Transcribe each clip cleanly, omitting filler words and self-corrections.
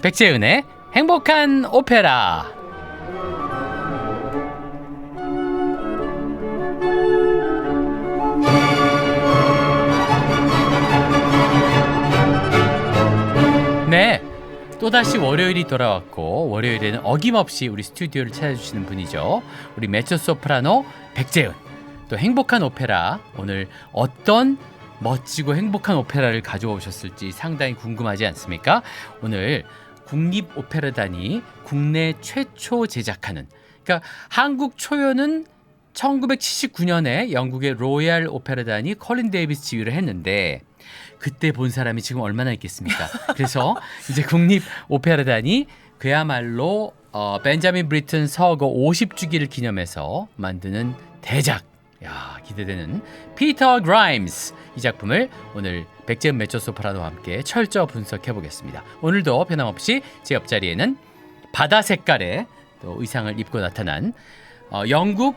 백재은의 행복한 오페라. 네, 또다시 월요일이 돌아왔고 월요일에는 어김없이 우리 스튜디오를 찾아주시는 분이죠. 우리 메초소프라노 백재은. 또 행복한 오페라, 오늘 어떤 멋지고 행복한 오페라를 가져오셨을지 상당히 궁금하지 않습니까? 오늘 국립오페라단이 국내 최초 제작하는, 그러니까 한국 초연은 1979년에 영국의 로얄 오페라단이 컬린 데이비스 지휘를 했는데 그때 본 사람이 지금 얼마나 있겠습니까? 그래서 이제 국립오페라단이 그야말로 벤자민 브리튼 서거 50주기를 기념해서 만드는 대작, 야, 기대되는 피터 그라임스, 이 작품을 오늘 백재은 메초소프라노와 함께 철저 분석해 보겠습니다. 오늘도 변함없이 제 옆자리에는 바다 색깔의 또 의상을 입고 나타난 영국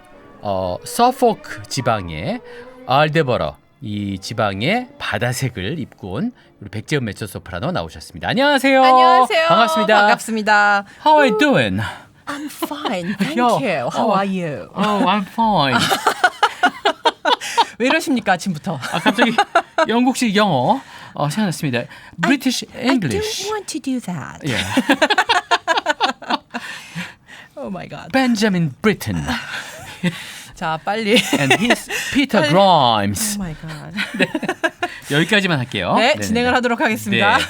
서포크 지방의 알데버러, 이 지방의 바다색을 입고 온 우리 백재은 메초소프라노 나오셨습니다. 안녕하세요. 안녕하세요. 반갑습니다. 반갑습니다. How are you doing? I'm fine, thank you. How are you? Oh, I'm fine. 왜 이러십니까 아침부터? 갑자기 영국식 영어 생각났습니다. British English. I don't want to do that. Yeah. Oh my God. Benjamin Britten 자, 빨리. and his Peter Grimes. Oh my God. 여기까지만 할게요. 네, 네네네. 진행을 하도록 하겠습니다. 네.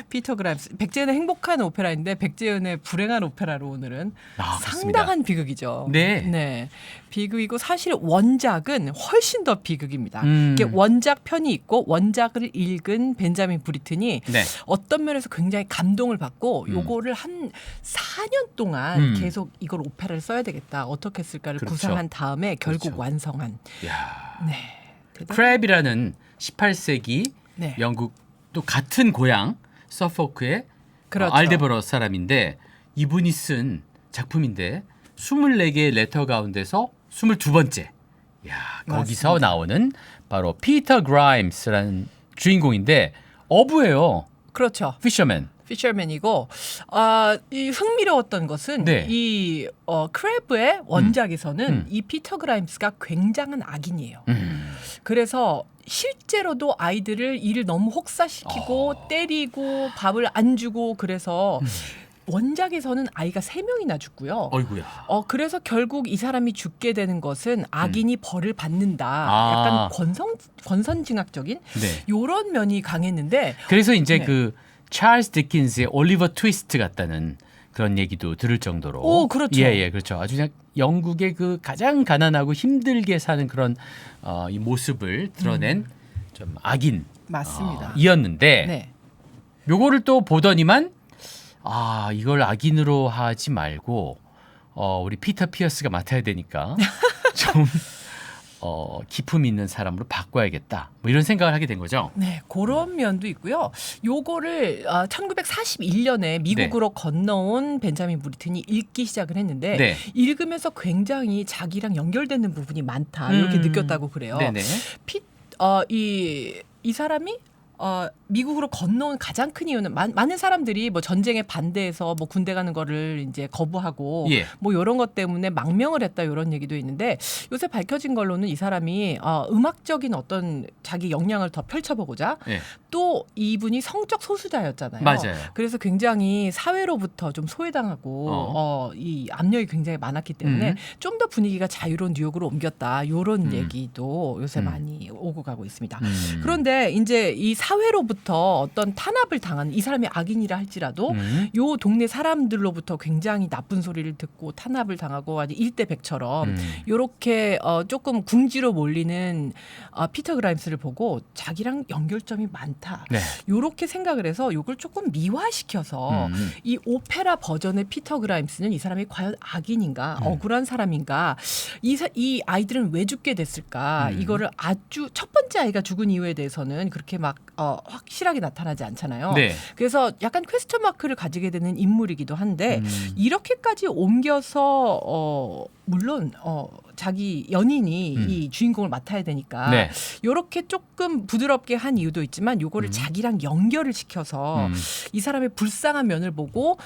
피터 그라임스. 백재은의 행복한 오페라인데 백재은의 불행한 오페라로 오늘은 그렇습니다. 상당한 비극이죠. 네. 비극이고 사실 원작은 훨씬 더 비극입니다. 음. 이게 원작 편이 있고 원작을 읽은 벤자민 브리튼이 네. 어떤 면에서 굉장히 감동을 받고 요거를 한 4년 동안 계속 이걸 오페라를 써야 되겠다. 어떻게 쓸까를 그렇죠. 구상한 다음에 결국 그렇죠. 완성한. 야. 네. 크랩이라는 18세기 네. 영국 또 같은 고향 서포크의 그렇죠. 알데버러 사람인데 이분이 쓴 작품인데 24개의 레터 가운데서 22번째. 야, 거기서 맞습니다. 나오는 바로 피터 그라임스라는 주인공인데 어부예요. 그렇죠. 피셔맨. 피셔맨이고 이 흥미로웠던 것은 네. 이 크랩의 원작에서는 이 피터 그라임스가 굉장한 악인이에요. 그래서 실제로도 아이들을 일을 너무 혹사시키고 때리고 밥을 안 주고 그래서 원작에서는 아이가 3명이나 죽고요. 어이구야. 그래서 결국 이 사람이 죽게 되는 것은 악인이 벌을 받는다. 아. 약간 권선징악적인 네. 요런 면이 강했는데 그래서 이제 네. 그 찰스 디킨스의 올리버 트위스트 같다는 그런 얘기도 들을 정도로. 오, 그렇죠. 예, 그렇죠. 아주 그냥 영국의 그 가장 가난하고 힘들게 사는 그런 이 모습을 드러낸 좀 악인 맞습니다. 이었는데 네. 요거를 또 보더니만 이걸 악인으로 하지 말고 우리 피터 피어스가 맡아야 되니까 좀 기품 있는 사람으로 바꿔야겠다. 뭐 이런 생각을 하게 된 거죠. 네, 그런 면도 있고요. 요거를 1941년에 미국으로 건너온 벤자민 브리튼이 읽기 시작을 했는데 네. 읽으면서 굉장히 자기랑 연결되는 부분이 많다 이렇게 느꼈다고 그래요. 네네. 이 사람이 미국으로 건너온 가장 큰 이유는 많은 사람들이 뭐 전쟁에 반대해서 뭐 군대 가는 거를 이제 거부하고 예. 뭐 이런 것 때문에 망명을 했다 이런 얘기도 있는데 요새 밝혀진 걸로는 이 사람이 음악적인 어떤 자기 역량을 더 펼쳐보고자 예. 또 이분이 성적 소수자였잖아요. 맞아요. 그래서 굉장히 사회로부터 좀 소외당하고 이 압력이 굉장히 많았기 때문에 좀 더 분위기가 자유로운 뉴욕으로 옮겼다 이런 얘기도 요새 많이 오고 가고 있습니다. 그런데 이제 이 사회로부터 어떤 탄압을 당하는 이 사람이 악인이라 할지라도 요 동네 사람들로부터 굉장히 나쁜 소리를 듣고 탄압을 당하고 아주 일대백처럼 요렇게 조금 궁지로 몰리는 피터 그라임스를 보고 자기랑 연결점이 많다. 네. 요렇게 생각을 해서 요걸 조금 미화시켜서 이 오페라 버전의 피터 그라임스는 이 사람이 과연 악인인가 억울한 사람인가 이 아이들은 왜 죽게 됐을까 이거를 아주 첫 번째 아이가 죽은 이유에 대해서는 그렇게 막 확실하게 나타나지 않잖아요. 네. 그래서 약간 퀘스천 마크를 가지게 되는 인물이기도 한데 이렇게까지 옮겨서 물론 자기 연인이 이 주인공을 맡아야 되니까 네. 이렇게 조금 부드럽게 한 이유도 있지만 요거를 자기랑 연결을 시켜서 이 사람의 불쌍한 면을 보고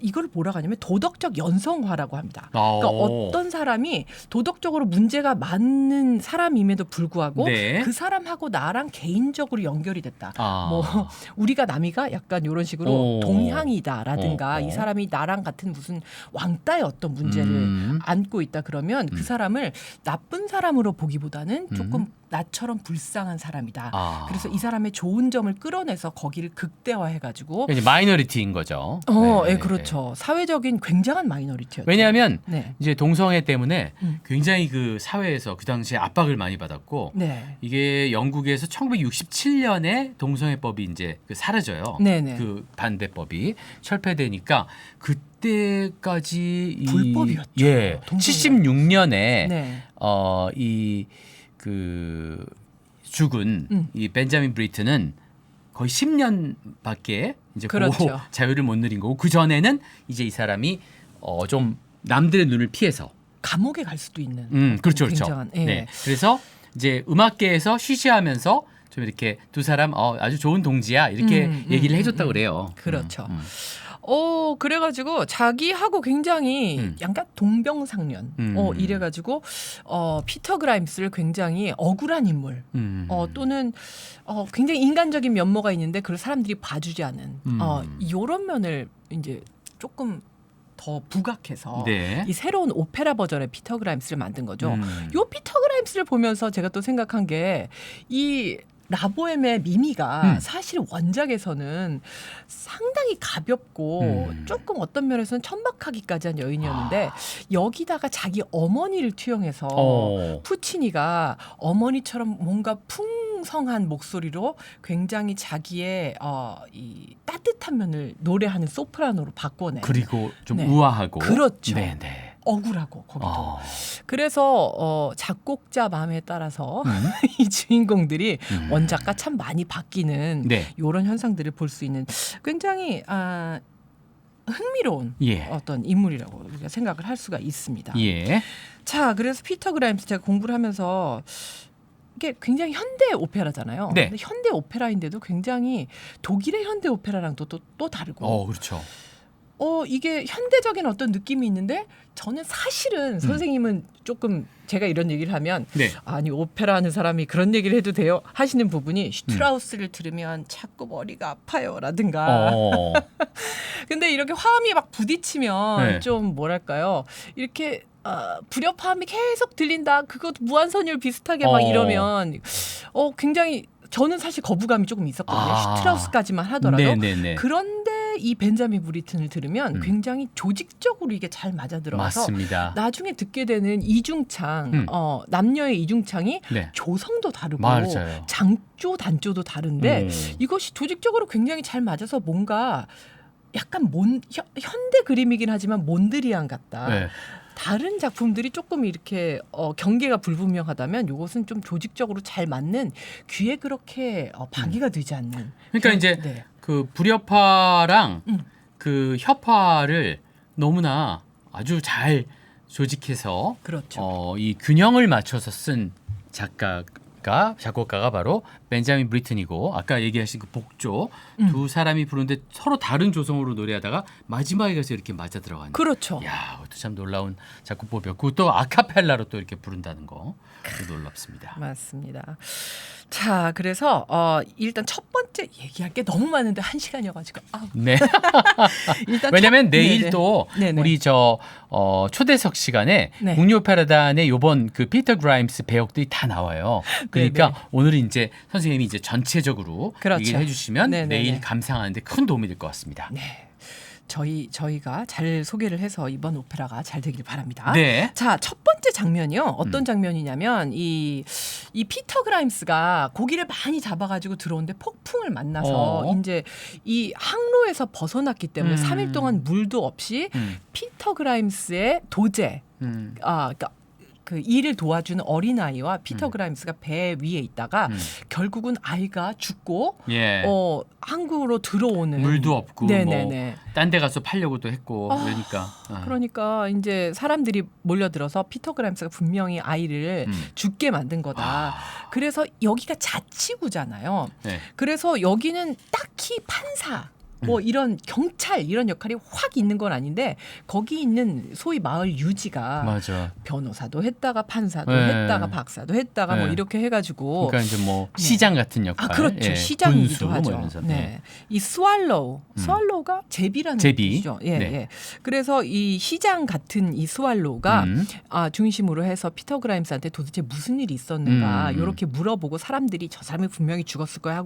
이걸 뭐라고 하냐면 도덕적 연성화라고 합니다. 그러니까 어떤 사람이 도덕적으로 문제가 많은 사람임에도 불구하고 네. 그 사람하고 나랑 개인적으로 연결이 됐다. 아. 뭐 우리가 남이가 약간 이런 식으로 동향이다라든가 어. 이 사람이 나랑 같은 무슨 왕따의 어떤 문제를 안고 있다 그러면 그 사람을 나쁜 사람으로 보기보다는 조금 나처럼 불쌍한 사람이다. 아. 그래서 이 사람의 좋은 점을 끌어내서 거기를 극대화해가지고 이제 마이너리티인 거죠. 네, 그렇죠. 사회적인 굉장한 마이너리티였죠. 왜냐하면 네. 이제 동성애 때문에 음. 굉장히 그 사회에서 그 당시에 압박을 많이 받았고 네. 이게 영국에서 1967년에 동성애법이 이제 사라져요. 네네. 그 반대법이 철폐되니까 그때까지 불법이었죠. 예, 동성애가. 76년에 네. 이 그 죽은 이 벤자민 브리튼은 거의 10년밖에 이제 그렇죠. 그 자유를 못 누린 거고 그 전에는 이제 이 사람이 좀 남들의 눈을 피해서 감옥에 갈 수도 있는. 그렇죠, 굉장한, 그렇죠. 예. 네, 그래서 이제 음악계에서 쉬쉬하면서 좀 이렇게 두 사람 아주 좋은 동지야 이렇게 얘기를 해줬다고 그래요. 그렇죠. 그래가지고 자기하고 굉장히 약간 동병상련. 이래가지고 피터 그라임스를 굉장히 억울한 인물. 또는 굉장히 인간적인 면모가 있는데 그걸 사람들이 봐주지 않은 이런 면을 이제 조금 더 부각해서 네. 이 새로운 오페라 버전의 피터 그라임스를 만든 거죠. 요 피터 그라임스를 보면서 제가 또 생각한 게 이 라보엠의 미미가 사실 원작에서는 상당히 가볍고 조금 어떤 면에서는 천박하기까지 한 여인이었는데 여기다가 자기 어머니를 투영해서 푸치니가 어머니처럼 뭔가 풍성한 목소리로 굉장히 자기의 이 따뜻한 면을 노래하는 소프라노로 바꿔내. 그리고 좀 네. 우아하고 그렇죠. 네, 네. 억울하고 거기도. 그래서 작곡자 마음에 따라서 이 주인공들이 원작과 참 많이 바뀌는 네. 이런 현상들을 볼 수 있는 굉장히 흥미로운 예. 어떤 인물이라고 우리가 생각을 할 수가 있습니다. 예. 자, 그래서 피터 그라임스 제가 공부를 하면서 이게 굉장히 현대 오페라잖아요. 네. 근데 현대 오페라인데도 굉장히 독일의 현대 오페라랑 또 다르고. 그렇죠. 이게 현대적인 어떤 느낌이 있는데 저는 사실은 선생님은 조금 제가 이런 얘기를 하면 네. 아니 오페라 하는 사람이 그런 얘기를 해도 돼요 하시는 부분이 슈트라우스를 들으면 자꾸 머리가 아파요라든가 근데 이렇게 화음이 막 부딪히면 네. 좀 뭐랄까요 이렇게 불협화음이 계속 들린다 그것도 무한선율 비슷하게 막 이러면 굉장히 저는 사실 거부감이 조금 있었거든요. 슈트라우스까지만 하더라도 네네네. 그런데 이 벤자민 브리튼을 들으면 굉장히 조직적으로 이게 잘 맞아들어가서 맞습니다. 나중에 듣게 되는 이중창 남녀의 이중창이 네. 조성도 다르고 맞아요. 장조 단조도 다른데 이것이 조직적으로 굉장히 잘 맞아서 뭔가 약간 현대 그림이긴 하지만 몬드리안 같다. 네. 다른 작품들이 조금 이렇게 경계가 불분명하다면 이것은 좀 조직적으로 잘 맞는 귀에 그렇게 방해가 되지 않는. 그러니까 이제 네. 그 불협화랑 그 협화를 너무나 아주 잘 조직해서 그렇죠. 이 균형을 맞춰서 쓴 작곡가가 바로 벤자민 브리튼이고 아까 얘기하신 그 복조 두 사람이 부르는데 서로 다른 조성으로 노래하다가 마지막에 가서 이렇게 맞아 들어가는. 그렇죠. 야, 그것도 참 놀라운 작곡법이었고 또 아카펠라로 또 이렇게 부른다는 거 놀랍습니다. 맞습니다. 자, 그래서 일단 첫 번째 얘기할 게 너무 많은데 1시간이어가지고 네. 일단 왜냐면 내일 또 네네. 우리 초대석 시간에 네. 국립오페라단의 요번 그 피터 그라임스 배역들이 다 나와요. 그러니까 네네. 오늘은 이제 선생님이 이제 전체적으로 그렇죠. 얘기를 해주시면 네네네. 내일 감상하는데 큰 도움이 될 것 같습니다. 네. 저희가 잘 소개를 해서 이번 오페라가 잘 되길 바랍니다. 네. 자, 첫 번째 장면이요. 어떤 장면이냐면 이 피터 그라임스가 고기를 많이 잡아가지고 들어오는데 폭풍을 만나서 이제 이 항로에서 벗어났기 때문에 3일 동안 물도 없이 피터 그라임스의 도제, 그러니까 그 일을 도와주는 어린아이와 피터 그라임스가 배 위에 있다가 결국은 아이가 죽고 예. 한국으로 들어오는 물도 없고 네네네. 딴 데 가서 팔려고도 했고 그러니까. 그러니까 이제 사람들이 몰려들어서 피터 그라임스가 분명히 아이를 죽게 만든 거다. 그래서 여기가 자치구잖아요. 네. 그래서 여기는 딱히 판사 뭐 이런 경찰 이런 역할이 확 있는 건 아닌데 거기 있는 소위 마을 유지가 맞아. 변호사도 했다가 판사도 네. 했다가 박사도 했다가 뭐 네. 이렇게 해가지고 그러니까 이제 뭐 시장 같은 역할. 그렇죠. 예. 시장이기도 군수 뭐 하죠. 이러면서. 네. 이 스왈로우가 제비라는 제비. 뜻이죠. 예, 네. 예. 그래서 이 시장 같은 이 스왈로우가 중심으로 해서 피터 그라임스한테 도대체 무슨 일이 있었는가 이렇게 물어보고 사람들이 저 사람이 분명히 죽였을 거야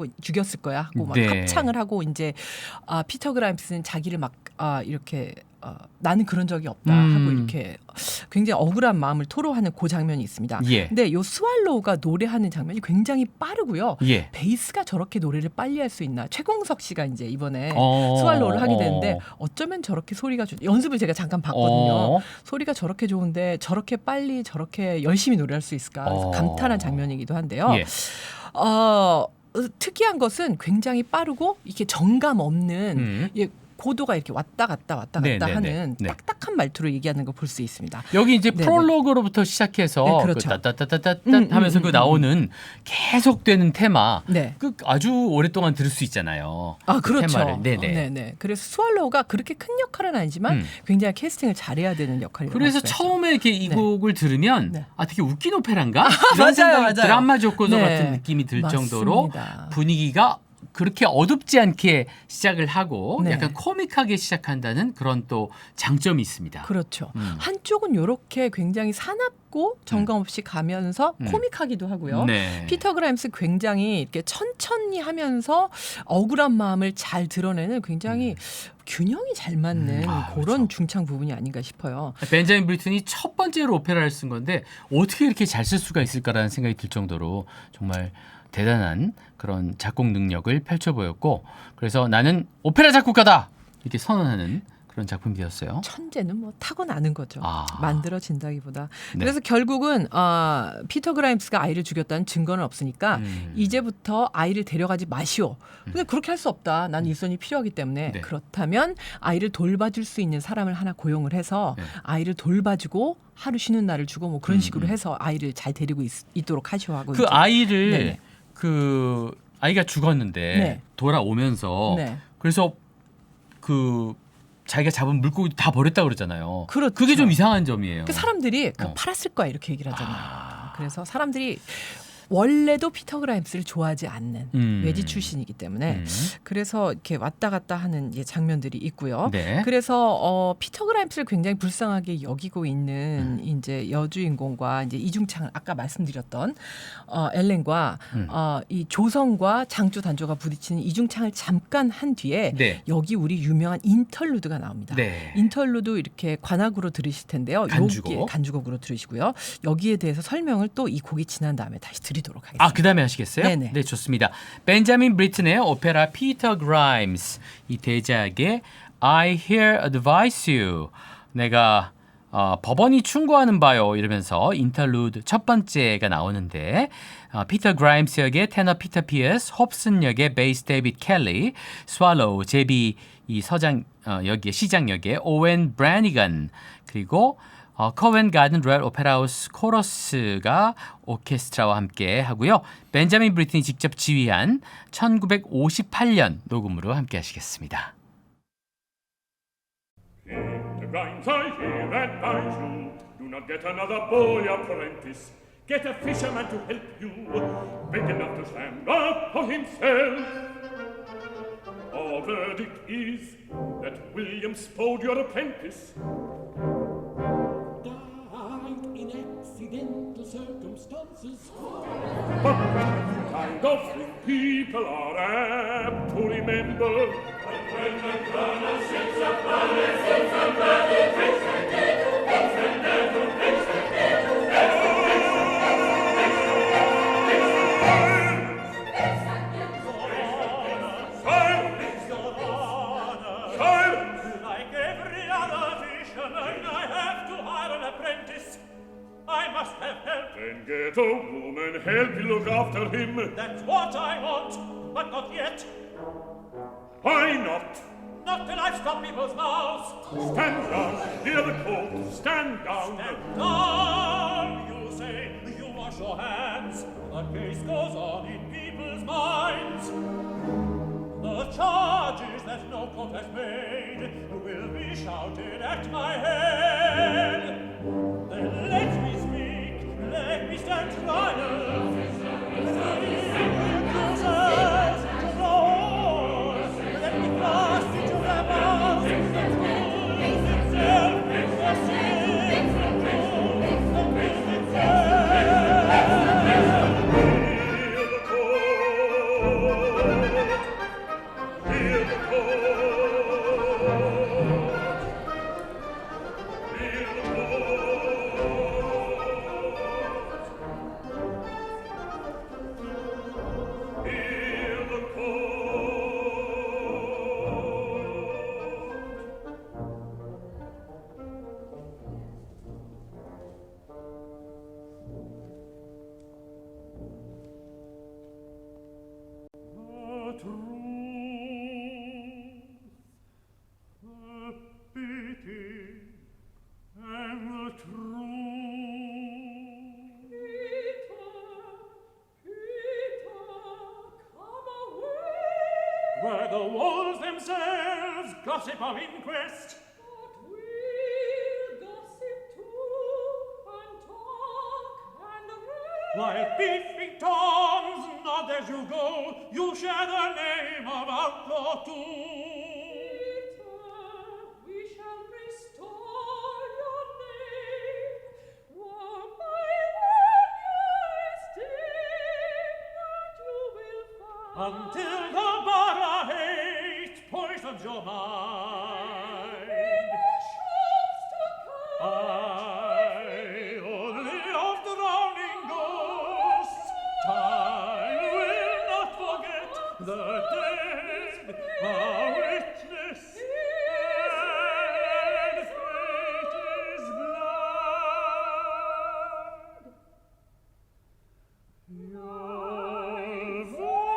하고 막 네. 합창을 하고 이제 피터 그라임스는 자기를 막 이렇게 나는 그런 적이 없다 하고 이렇게 굉장히 억울한 마음을 토로하는 그 장면이 있습니다. 예. 근데 요 스왈로우가 노래하는 장면이 굉장히 빠르고요. 예. 베이스가 저렇게 노래를 빨리 할 수 있나? 최공석 씨가 이제 이번에 어. 스왈로우를 하게 되는데 어쩌면 저렇게 소리가 연습을 제가 잠깐 봤거든요. 소리가 저렇게 좋은데 저렇게 빨리 저렇게 열심히 노래할 수 있을까? 그래서 감탄한 장면이기도 한데요. 예. 특이한 것은 굉장히 빠르고 이렇게 정감 없는 고도가 이렇게 왔다 갔다 하는 네. 딱딱한 말투로 얘기하는 걸 볼 수 있습니다. 여기 이제 네네. 프롤로그로부터 시작해서 네, 그렇죠. 그 따따따따따 하면서 그 나오는 계속되는 테마 네. 그 아주 오랫동안 들을 수 있잖아요. 그렇죠. 테마를. 네네. 네네. 그래서 스왈로우가 그렇게 큰 역할은 아니지만 굉장히 캐스팅을 잘해야 되는 역할이라고. 그래서 처음에 이렇게 이 네. 곡을 들으면 네. 되게 웃긴 오페라인가? 이런 맞아요, 생각이 맞아요. 드라마 조커서 네. 같은 느낌이 들 정도로 맞습니다. 분위기가 그렇게 어둡지 않게 시작을 하고 네. 약간 코믹하게 시작한다는 그런 또 장점이 있습니다. 그렇죠. 한쪽은 이렇게 굉장히 사납고 정감 없이 가면서 코믹하기도 하고요. 네. 피터 그라임스 굉장히 이렇게 천천히 하면서 억울한 마음을 잘 드러내는 굉장히 균형이 잘 맞는 그런 그렇죠. 중창 부분이 아닌가 싶어요. 벤자민 브리튼이 첫 번째로 오페라를 쓴 건데 어떻게 이렇게 잘 쓸 수가 있을까라는 생각이 들 정도로 정말 대단한 그런 작곡 능력을 펼쳐 보였고 그래서 나는 오페라 작곡가다 이렇게 선언하는 그런 작품이 되었어요. 천재는 뭐 타고나는 거죠. 아. 만들어진다기보다. 네. 그래서 결국은 피터 그라임스가 아이를 죽였다는 증거는 없으니까 이제부터 아이를 데려가지 마시오. 근데 그렇게 할 수 없다. 난 일손이 필요하기 때문에 네. 그렇다면 아이를 돌봐줄 수 있는 사람을 하나 고용을 해서 네. 아이를 돌봐주고 하루 쉬는 날을 주고 뭐 그런 식으로 해서 아이를 잘 데리고 있도록 하시오 하고 그 이제. 아이를 네네. 그 아이가 죽었는데 네. 돌아오면서 네. 그래서 그 자기가 잡은 물고기 다 버렸다 그러잖아요. 그렇죠. 그게 좀 이상한 점이에요. 그 사람들이 팔았을 거야 이렇게 얘기를 하잖아요. 그래서 사람들이 원래도 피터 그라임스를 좋아하지 않는 외지 출신이기 때문에 그래서 이렇게 왔다 갔다 하는 장면들이 있고요. 네. 그래서 피터 그라임스를 굉장히 불쌍하게 여기고 있는 이제 여주인공과 이제 이중창 아까 말씀드렸던 엘렌과 이 조성과 장조 단조가 부딪히는 이중창을 잠깐 한 뒤에 네. 여기 우리 유명한 인터루드가 나옵니다. 네. 인터루드 이렇게 관악으로 들으실 텐데요. 간주곡. 여기에 간주곡으로 들으시고요. 여기에 대해서 설명을 또 이 곡이 지난 다음에 다시 드리도록 하겠습니다. 그 다음에 하시겠어요? 네네. 네, 좋습니다. 벤자민 브리튼의 오페라 피터 그라임스 이 대작의 I Here Advise You 내가 법원이 충고하는 바요 이러면서 인터루드 첫 번째가 나오는데 피터 그라임스 역의 테너 피터 피어스, 홉슨 역의 베이스 데이빗 켈리, 스왈로우 제비 이 서장 여기에 시장 역의 오웬 브래니건 그리고 커벤 가든 로얄 오페라 하우스 코러스가 오케스트라와 함께 하고요. 벤자민 브리튼이 직접 지휘한 1958년 녹음으로 함께 하시겠습니다. Peter Grimes, I here advise you, do not get another boy apprentice. Get a fisherman to help you, big enough to stand up for himself. Our verdict is that William Spode, your apprentice, died in accidental circumstances. But kind of thing people are apt to remember. When the colonel sits up on his sits up on his tricks and little tricks and little tricks and little tricks. Like every other fisherman, I have to hire an apprentice. I must have help. Then get a woman, help you look after him. That's what I want, but not yet. Why not? Not till I've stopped people's mouths. Stand down, hear the court. Stand down. Stand down, you say. You wash your hands. The case goes on in people's minds. The charges that no court has made will be shouted at my head. Then let me speak, let me stand trial. Let me cast into the mouth the truth itself, the sin, the truth itself. Hear the court, hear the court, hear the court, hear the court. The truth, the pity, and the truth. Where the walls themselves gossip of inquest. But we'll gossip too, and talk and rest. While beefing tongues nod as you go, you share the name of outlaw too. Peter, we shall restore your name, while by your esteem that you will find. Until the bara hate poisons your mind. I, only of drowning ghosts, time will not forget the dead are witness, and fate is glad. Your voice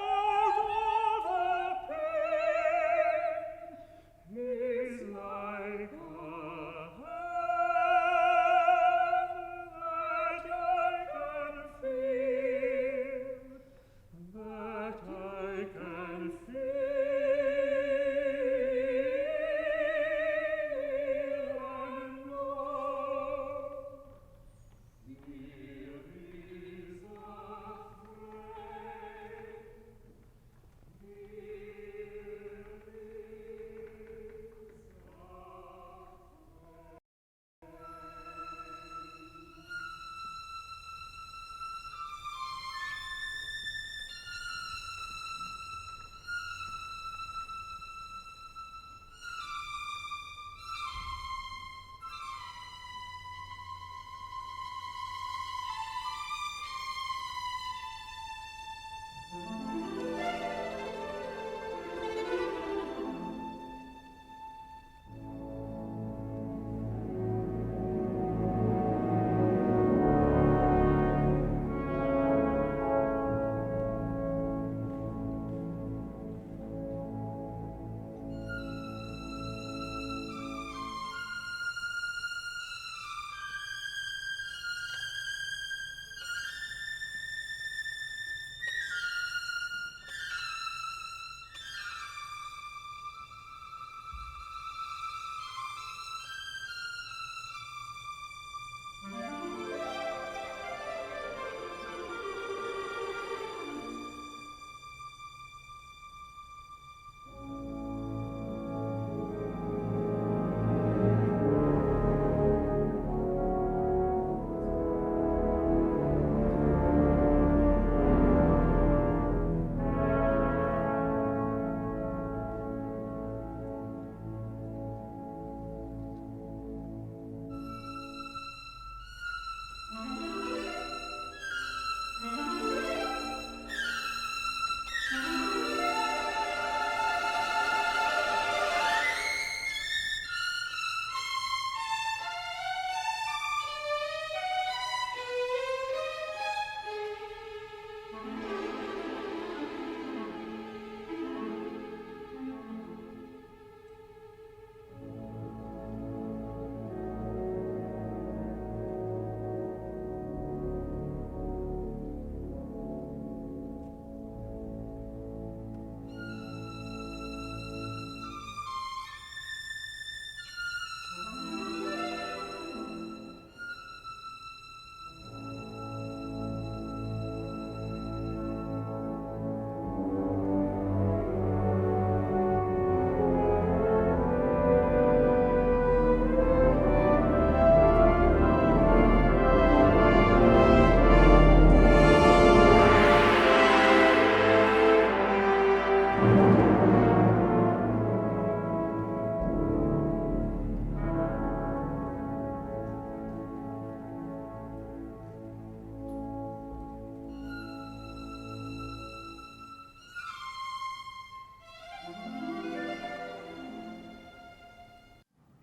out of the pain is like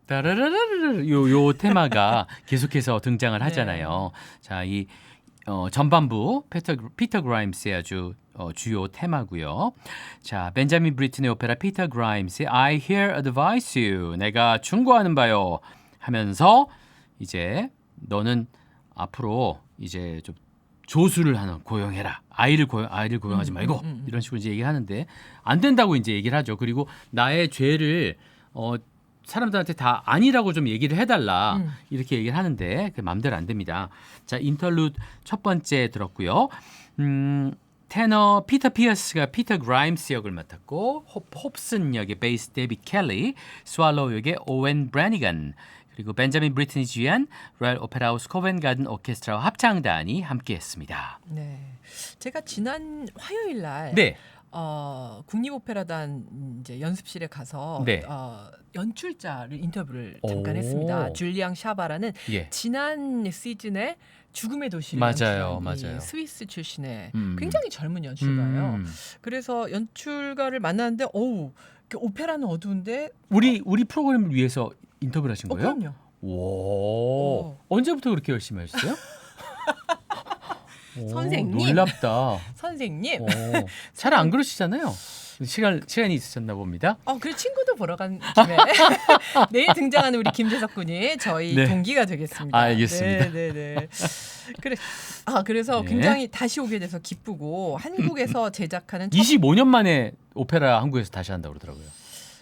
따라라라라 요 테마가 계속해서 등장을 하잖아요. 자, 이 전반부 피터 그라임스의 아주 주요 테마고요. 자, 벤자민 브리튼의 오페라 피터 그라임스의 I hear advise you. 내가 충고하는 바요. 하면서 이제 너는 앞으로 이제 좀 조수를 하는 고용해라. 아이를 고용하지 말고 이런 식으로 이제 얘기하는데 안 된다고 이제 얘기를 하죠. 그리고 나의 죄를 사람들한테 다 아니라고 좀 얘기를 해달라 이렇게 얘기를 하는데 그 마음대로 안 됩니다. 자, 인터루드 첫 번째 들었고요. 테너 피터 피어스가 피터 그라임스 역을 맡았고 홉슨 역의 베이스 데이빗 켈리, 스왈로우 역의 오웬 브래니건, 그리고 벤자민 브리튼이 지휘한 로얄 오페라 하우스 코벤 가든 오케스트라와 합창단이 함께했습니다. 네, 제가 지난 화요일 날 네. 국립오페라단 이제 연습실에 가서 네. 연출자를 인터뷰를 잠깐 오. 했습니다. 줄리앙 샤바라는 예. 지난 시즌에 죽음의 도시를 맞아요, 연출한 맞아요. 이 스위스 출신의 음. 굉장히 젊은 연출가예요. 음. 그래서 연출가를 만났는데 어우, 오페라는 어두운데 우리 프로그램을 위해서 인터뷰를 하신 거예요? 그럼요. 오. 언제부터 그렇게 열심히 하셨어요? 오, 선생님. 놀랍다. 선생님. 잘 안 그러시잖아요. 시간이 있으셨나 봅니다. 그래 친구도 보러 간 김에 내일 등장하는 우리 김재석 군이 저희 네. 동기가 되겠습니다. 알겠습니다. 네. 그래서 네. 굉장히 다시 오게 돼서 기쁘고 한국에서 제작하는 25년 만에 오페라 한국에서 다시 한다고 그러더라고요.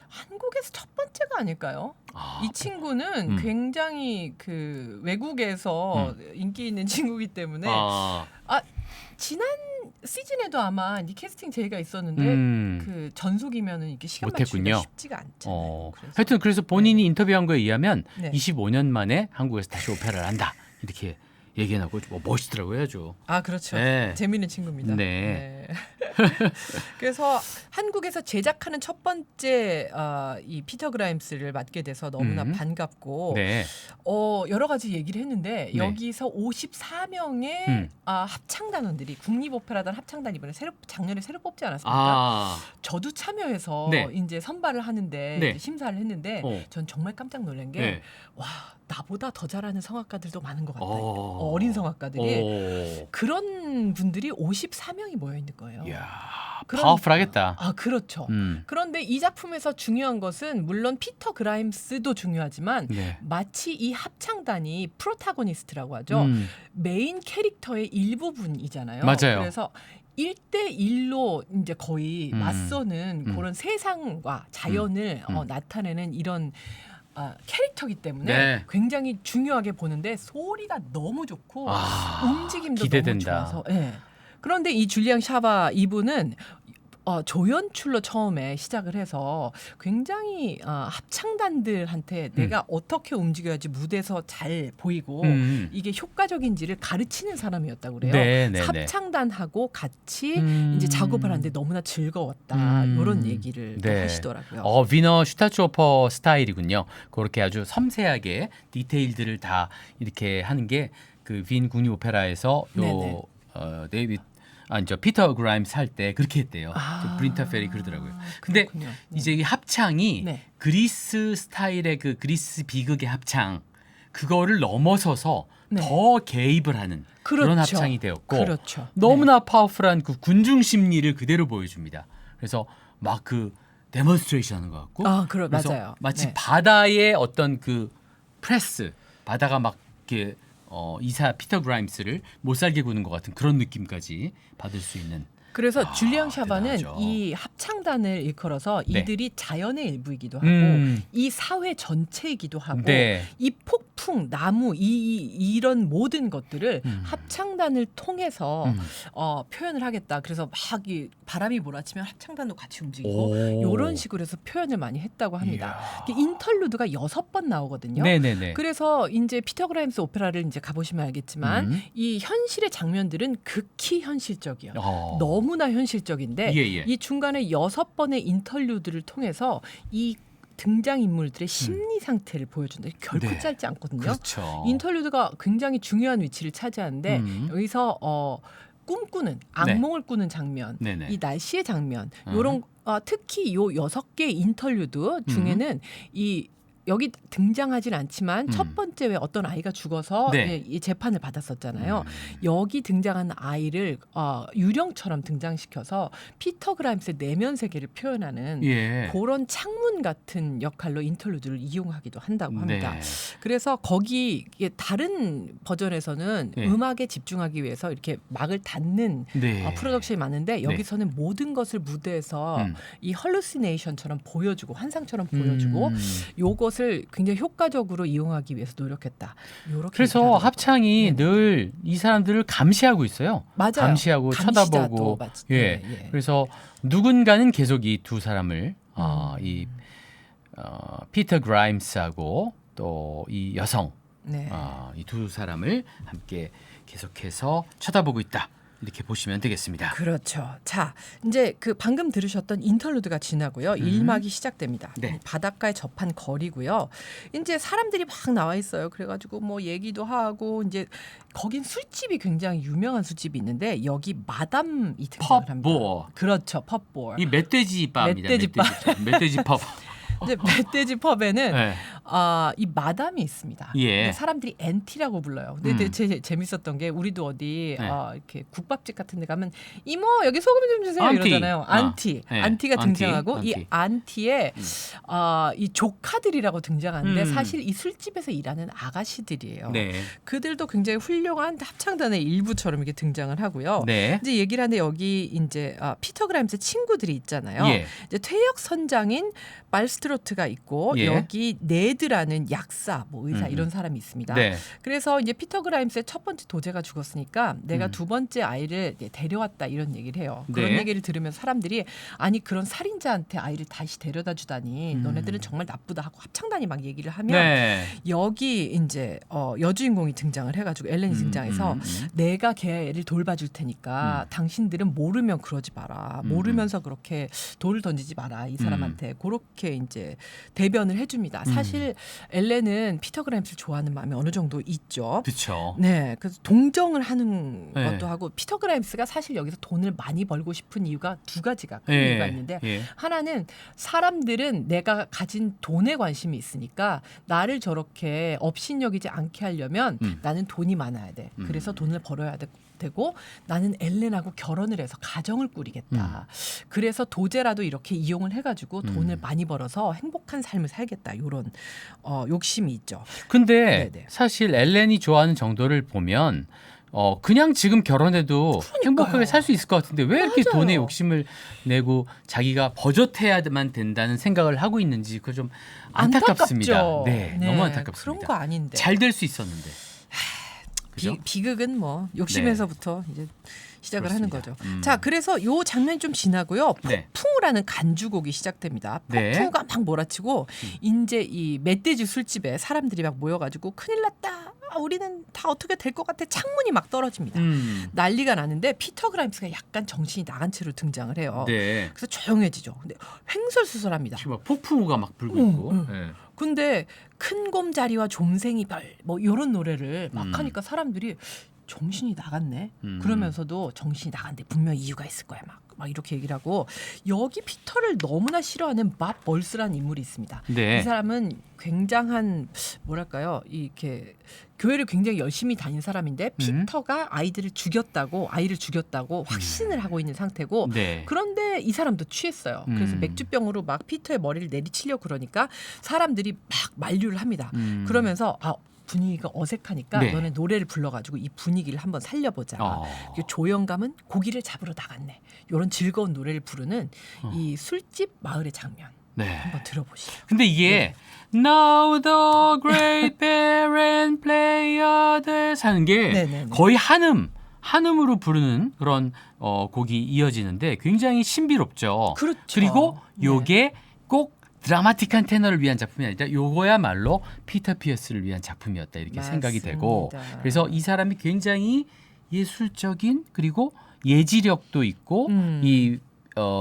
한국에서 첫 번째가 아닐까요? 이 친구는 음. 굉장히 그 외국에서 인기 있는 친구이기 때문에 지난 시즌에도 아마 이 캐스팅 제의가 있었는데 그 전속이면은 이게 시간 못했군요. 맞추기가 쉽지가 않잖아요. 하여튼 그래서 본인이 인터뷰한 거에 의하면 네. 25년 만에 한국에서 다시 오페라를 한다 이렇게 얘기해놓고 멋있더라고요, 아주. 그렇죠. 네. 재미있는 친구입니다. 네. 그래서 한국에서 제작하는 첫 번째 이 피터 그라임스를 맡게 돼서 너무나 반갑고 네. 여러 가지 얘기를 했는데 네. 여기서 54명의 합창단원들이 국립오페라단 합창단 이번에 작년에 새로 뽑지 않았습니까? 저도 참여해서 네. 이제 선발을 하는데 네. 이제 심사를 했는데 전 정말 깜짝 놀란 게 네. 와, 나보다 더 잘하는 성악가들도 많은 것 같다. 어린 성악가들이 그런 분들이 54명이 모여 있는 거예요. 이야, 그런- 파워풀하겠다. 그렇죠. 음. 그런데 이 작품에서 중요한 것은 물론 피터 그라임스도 중요하지만 네. 마치 이 합창단이 프로타고니스트라고 하죠. 메인 캐릭터의 일부분이잖아요. 맞아요. 그래서 1대1로 이제 거의 맞서는 그런 세상과 자연을 나타내는 이런 캐릭터이기 때문에 네. 굉장히 중요하게 보는데 소리가 너무 좋고 움직임도 기대된다. 너무 좋아서. 예. 그런데 이 줄리앙 샤바 이분은 조연출로 처음에 시작을 해서 굉장히 합창단들한테 내가 어떻게 움직여야지 무대에서 잘 보이고 이게 효과적인지를 가르치는 사람이었다고 그래요. 네, 네, 네. 합창단하고 같이 이제 작업을 하는데 너무나 즐거웠다. 이런 얘기를 또 네. 하시더라고요. 위너 슈타츠오퍼 스타일이군요. 그렇게 아주 섬세하게 디테일들을 다 이렇게 하는 게 그 빈 국립 오페라에서 네네. 피터 그라임스 할 때 그렇게 했대요. 브린타 페리 그러더라고요. 근데 그렇군요. 이제 이 합창이 네. 그리스 스타일의 그 그리스 비극의 합창 그거를 넘어서서 네. 더 개입을 하는 그런 그렇죠. 합창이 되었고 그렇죠. 너무나 파워풀한 그 군중 심리를 그대로 보여줍니다. 그래서 막 그 데몬스트레이션 하는 것 같고 그래서 맞아요. 마치 네. 바다의 어떤 그 프레스 바다가 막 이렇게 이사 피터 그라임스를 못 살게 구는 것 같은 그런 느낌까지 받을 수 있는. 그래서 줄리앙 샤바는 대단하죠. 이 합창단을 일컬어서 네. 이들이 자연의 일부이기도 하고 이 사회 전체이기도 하고 네. 이 폭풍, 나무 이런 모든 것들을 합창단을 통해서 표현을 하겠다. 그래서 막 이 바람이 몰아치면 합창단도 같이 움직이고 이런 식으로 해서 표현을 많이 했다고 합니다. 인터루드가 6번 나오거든요. 네네네. 그래서 이제 피터 그라임스 오페라를 이제 가보시면 알겠지만 이 현실의 장면들은 극히 현실적이요. 너무나 현실적인데 예. 이 중간에 6번의 인터루드를 통해서 이 등장 인물들의 심리 상태를 보여준다. 결코 네. 짧지 않거든요. 그렇죠. 인터루드가 굉장히 중요한 위치를 차지하는데 여기서 꿈꾸는 악몽을 꾸는 장면, 네네. 이 날씨의 장면, 요런 특히 요 6개 인터루드 중에는 이 여기 등장하진 않지만 첫 번째 왜 어떤 아이가 죽어서 네. 이 재판을 받았었잖아요. 여기 등장한 아이를 유령처럼 등장시켜서 피터 그라임스의 내면 세계를 표현하는 예. 그런 창문 같은 역할로 인터루드를 이용하기도 한다고 합니다. 네. 그래서 거기 다른 버전에서는 네. 음악에 집중하기 위해서 이렇게 막을 닫는 네. 프로덕션이 많은데 여기서는 모든 것을 무대에서 이 헐루시네이션처럼 보여주고 환상처럼 보여주고 요것을 굉장히 효과적으로 이용하기 위해서 노력했다. 요렇게 그래서 얘기하더라고요. 합창이 네. 늘 이 사람들을 감시하고 있어요. 맞아요. 감시하고 감시자도 쳐다보고. 예. 예. 그래서 누군가는 계속 이 두 사람을 피터 그라임스하고 또 이 여성 네. 이 두 사람을 함께 계속해서 쳐다보고 있다. 이렇게 보시면 되겠습니다. 그렇죠. 자, 이제 그 방금 들으셨던 인터루드가 지나고요. 1막이 시작됩니다. 네. 바닷가에 접한 거리고요. 이제 사람들이 막 나와 있어요. 그래가지고 뭐 얘기도 하고 이제 거긴 술집이 굉장히 유명한 술집이 있는데 여기 마담이 등장을 합니다. 펍보. 그렇죠. 펍보. 이 멧돼지 바입니다. 멧돼지 바. 멧돼지 펍. 이제 멧돼지 펍에는 네. 이 마담이 있습니다. 예. 근데 사람들이 엔티라고 불러요. 근데 되게 재밌었던 게 우리도 어디 네. 이렇게 국밥집 같은 데 가면 이모 여기 소금 좀 주세요 안티. 이러잖아요. 안티. 네. 안티가 안티. 등장하고 안티. 이 안티에 이 조카들이라고 등장하는데 음. 사실 이 술집에서 일하는 아가씨들이에요. 네. 그들도 굉장히 훌륭한 합창단의 일부처럼 이렇게 등장을 하고요. 네. 이제 얘기를 하는데 여기 이제 피터 그라임스 친구들이 있잖아요. 예. 이제 퇴역 선장인 말스트로트가 있고 예. 여기 네드라는 약사, 뭐 의사 이런 사람이 있습니다. 네. 그래서 이제 피터 그라임스의 첫 번째 도제가 죽었으니까 내가 두 번째 아이를 이제 데려왔다 이런 얘기를 해요. 그런 네. 얘기를 들으면서 사람들이 아니 그런 살인자한테 아이를 다시 데려다 주다니 너네들은 정말 나쁘다 하고 합창단이 막 얘기를 하면 네. 여기 이제 여주인공이 등장을 해가지고 엘렌이 등장해서 내가 걔 애를 돌봐줄 테니까 당신들은 모르면 그러지 마라. 모르면서 그렇게 돌을 던지지 마라 이 사람한테. 그렇게 이제 대변을 해줍니다. 사실 엘렌은 피터 그라임스를 좋아하는 마음이 어느 정도 있죠. 그렇죠. 네, 그래서 동정을 하는 네. 것도 하고 피터 그라임스가 사실 여기서 돈을 많이 벌고 싶은 이유가 두 가지가 큰 예. 이유가 있는데 예. 하나는 사람들은 내가 가진 돈에 관심이 있으니까 나를 저렇게 업신여기지 않게 하려면 나는 돈이 많아야 돼. 그래서 돈을 벌어야 되고 나는 엘렌하고 결혼을 해서 가정을 꾸리겠다. 그래서 도제라도 이렇게 이용을 해가지고 돈을 많이 벌어서 행복한 삶을 살겠다. 이런 욕심이 있죠. 근데 네네. 사실 엘렌이 좋아하는 정도를 보면 그냥 지금 결혼해도 행복하게 살 수 있을 것 같은데 왜 이렇게 맞아요. 돈에 욕심을 내고 자기가 버젓해야만 된다는 생각을 하고 있는지 그거 좀 안타깝습니다. 안타깝죠. 네, 너무 안타깝습니다. 그런 거 아닌데. 잘 될 수 있었는데. 그죠? 비극은 뭐 욕심에서부터 이제 시작을 하는 그렇습니다. 거죠. 자, 그래서 요 장면이 좀 지나고요. 네. 폭풍우라는 간주곡이 시작됩니다. 네. 폭풍우가 막 몰아치고 이제 이 멧돼지 술집에 사람들이 막 모여가지고 큰일 났다. 우리는 다 어떻게 될 것 같아. 창문이 막 떨어집니다. 난리가 나는데 피터 그라임스가 약간 정신이 나간 채로 등장을 해요. 네. 그래서 조용해지죠. 근데 횡설수설합니다. 지금 막 폭풍우가 막 불고 있고. 네. 근데 큰 곰자리와 좀생이 별 뭐 이런 노래를 막 하니까 사람들이 정신이 나갔네. 그러면서도 정신이 나간데 분명 이유가 있을 거야. 막 이렇게 얘기를 하고 여기 피터를 너무나 싫어하는 밥 멀스라는 인물이 있습니다. 네. 이 사람은 굉장한 뭐랄까요 이렇게 교회를 굉장히 열심히 다닌 사람인데 피터가 아이를 죽였다고 확신을 하고 있는 상태고 네. 그런데 이 사람도 취했어요. 그래서 맥주병으로 막 피터의 머리를 내리치려고 그러니까 사람들이 막 만류를 합니다. 그러면서 분위기가 어색하니까 네. 너네 노래를 불러가지고 이 분위기를 한번 살려보자. 조영감은 고기를 잡으러 나갔네. 이런 즐거운 노래를 부르는 이 술집 마을의 장면 네. 한번 들어보시죠. 근데 이게 Now the great bear and play others 하는 게 네네네. 거의 한음으로 부르는 그런 곡이 이어지는데 굉장히 신비롭죠. 그렇죠. 그리고 네. 요게 꼭 드라마틱한 테너를 위한 작품이 아니라 요거야말로 피터 피어스를 위한 작품이었다 이렇게 생각이 되고 맞습니다. 그래서 이 사람이 굉장히 예술적인 그리고 예지력도 있고 이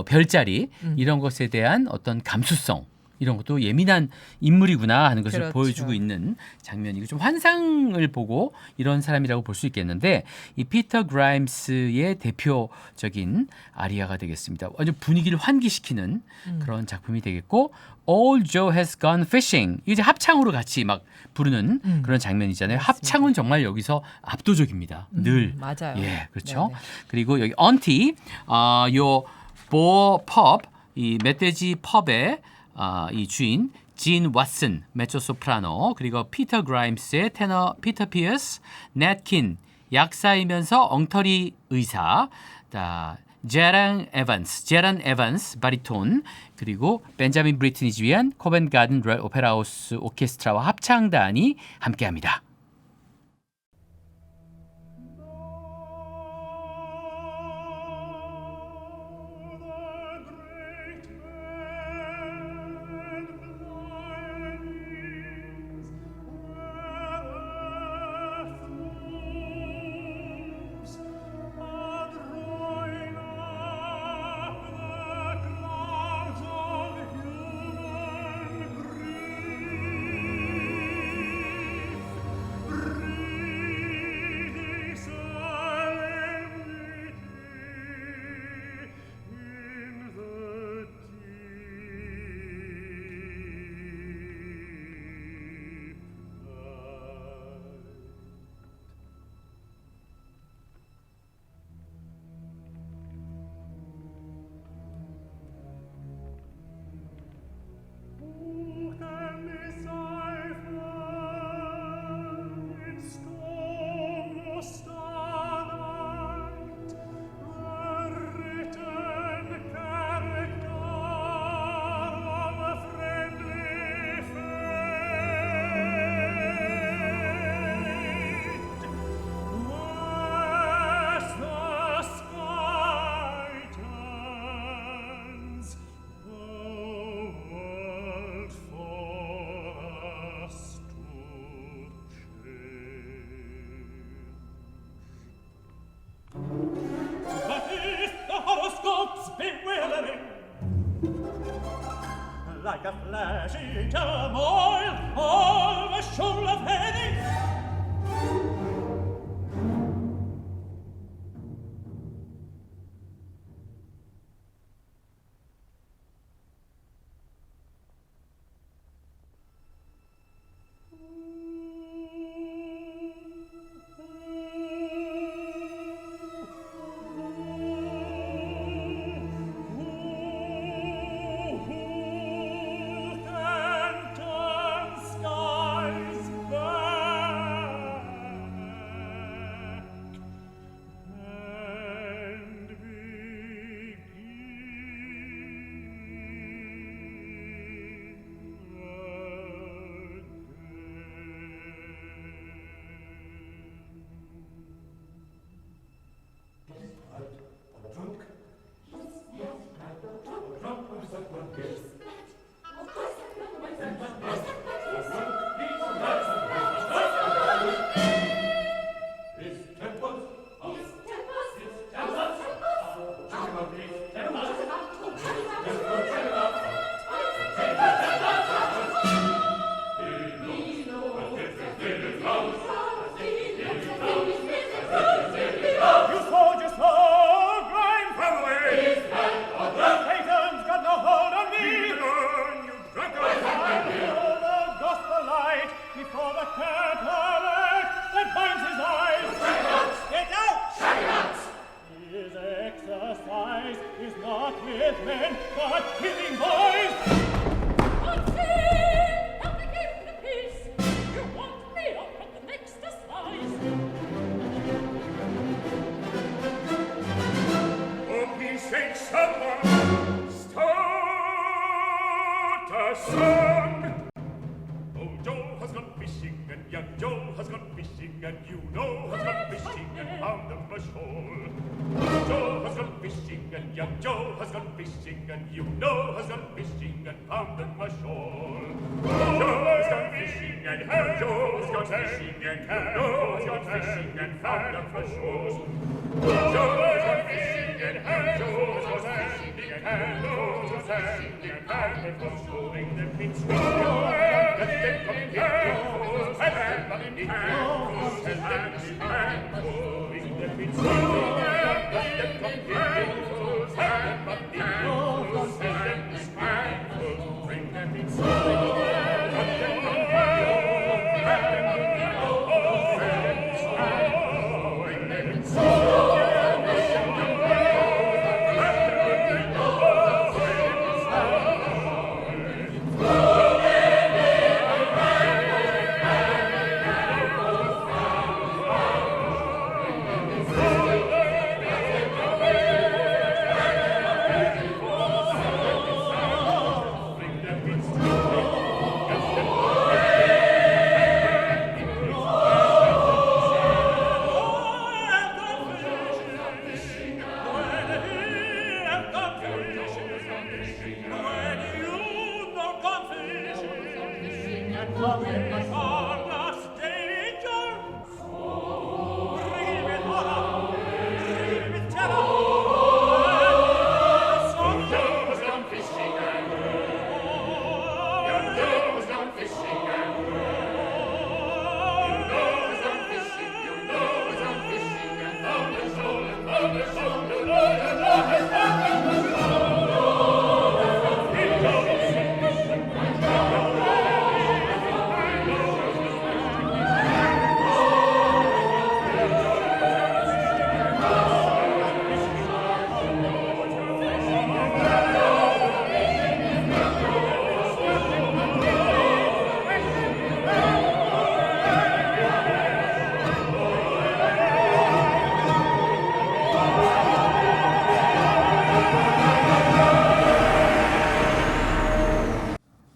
별자리 이런 것에 대한 어떤 감수성 이런 것도 예민한 인물이구나 하는 것을 그렇죠. 보여주고 있는 장면이고 좀 환상을 보고 이런 사람이라고 볼 수 있겠는데 이 피터 그라임스의 대표적인 아리아가 되겠습니다. 아주 분위기를 환기시키는 그런 작품이 되겠고 All Joe Has Gone Fishing 이제 합창으로 같이 막 부르는 그런 장면이잖아요. 맞습니다. 합창은 정말 여기서 압도적입니다. 늘. 맞아요. 예, 그렇죠. 네네. 그리고 여기 언티 요 보어 펍, 이 멧돼지 펍의 이 주인 진 왓슨, 메조 소프라노, 그리고 피터 그라임스의 테너 피터 피어스, 넷킨 약사이면서 엉터리 의사, 제란 에반스 바리톤, 그리고 벤자민 브리트니 지휘한 코벤 가든 로얄 오페라 하우스 오케스트라와 합창단이 함께합니다. Like a flashing turmoil of a shoal of headache. Young Joe has gone fishing, and you know has gone fishing and found a shoal. Joe has gone fishing. fishing, and young Joe has gone fishing, and you know has gone fishing and pounded my shoal. Joe has gone fishing, and young Joe has gone fishing, and you know has gone fishing and pounded my shoal. Joe has gone fishing, and young Joe has gone fishing, and you know has gone fishing and pounded my shoal. They've been swimming, and they've come here, and they've been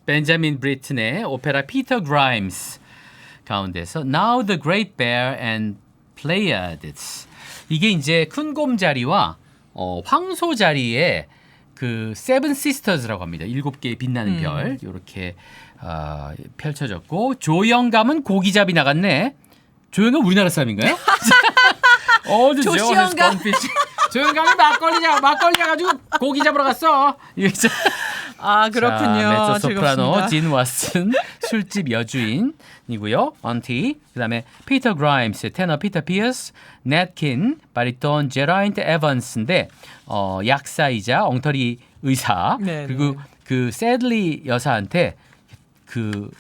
벤자민 브리튼의 오페라 피터 그라임스 가운데서 Now the Great Bear and Pleiades. 이게 이제 큰 곰자리와 황소자리의 그 세븐 시스터즈라고 합니다. 7개의 빛나는 별 이렇게 펼쳐졌고 조영감은 고기잡이 나갔네. 조영감 우리나라 사람인가요? 조시영감. 조영감이 막걸리 가지고 고기 잡으러 갔어. 아 그렇군요. 메조 소프라노 즐겁습니다. 진 왓슨 술집 여주인이고요. 언티. 그다음에 피터 그라임스, 테너 피터 피어스, 넷킨, 바리톤 제라인트 에반스인데 약사이자 엉터리 의사. 네네. 그리고 그 새들리 여사한테 그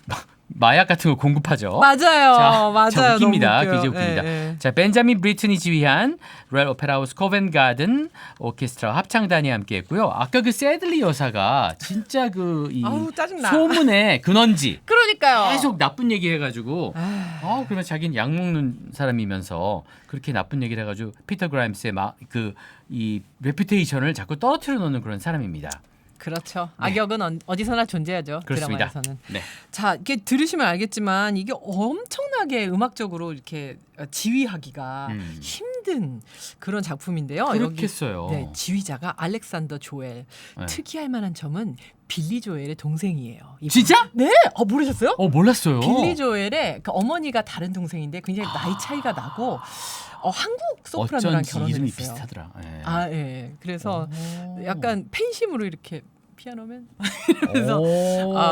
마약 같은 걸 공급하죠. 맞아요. 맞아요. 자, 웃깁니다. 너무 웃겨요. 굉장히 웃깁니다. 예, 예. 자, 벤자민 브리튼이 지휘한 로얄 오페라 하우스 코벤 가든 오케스트라 합창단이 함께했고요. 아까 그 새들리 여사가 진짜 이 아우, 짜증나. 소문의 근원지 그러니까요. 계속 나쁜 얘기 해가지고 그러면 자기는 약 먹는 사람이면서 그렇게 나쁜 얘기를 해가지고 피터 그라임스의 이 레퓨테이션을 자꾸 떨어뜨려 놓는 그런 사람입니다. 그렇죠. 악역은 어디서나 존재하죠. 그렇습니다. 드라마에서는. 네. 자, 이게 들으시면 알겠지만 이게 엄청나게 음악적으로 이렇게 지휘하기가 힘든 그런 작품인데요. 그렇겠어요. 네, 지휘자가 알렉산더 조엘. 네. 특이할 만한 점은 빌리 조엘의 동생이에요. 이분. 진짜? 네. 모르셨어요? 몰랐어요. 빌리 조엘의 그 어머니가 다른 동생인데 굉장히 나이 차이가 나고 한국 소프라노랑 어쩐지 결혼을 이름이 했어요. 비슷하더라. 예. 아, 예. 그래서 오. 약간 팬심으로 이렇게 피아노맨 그래서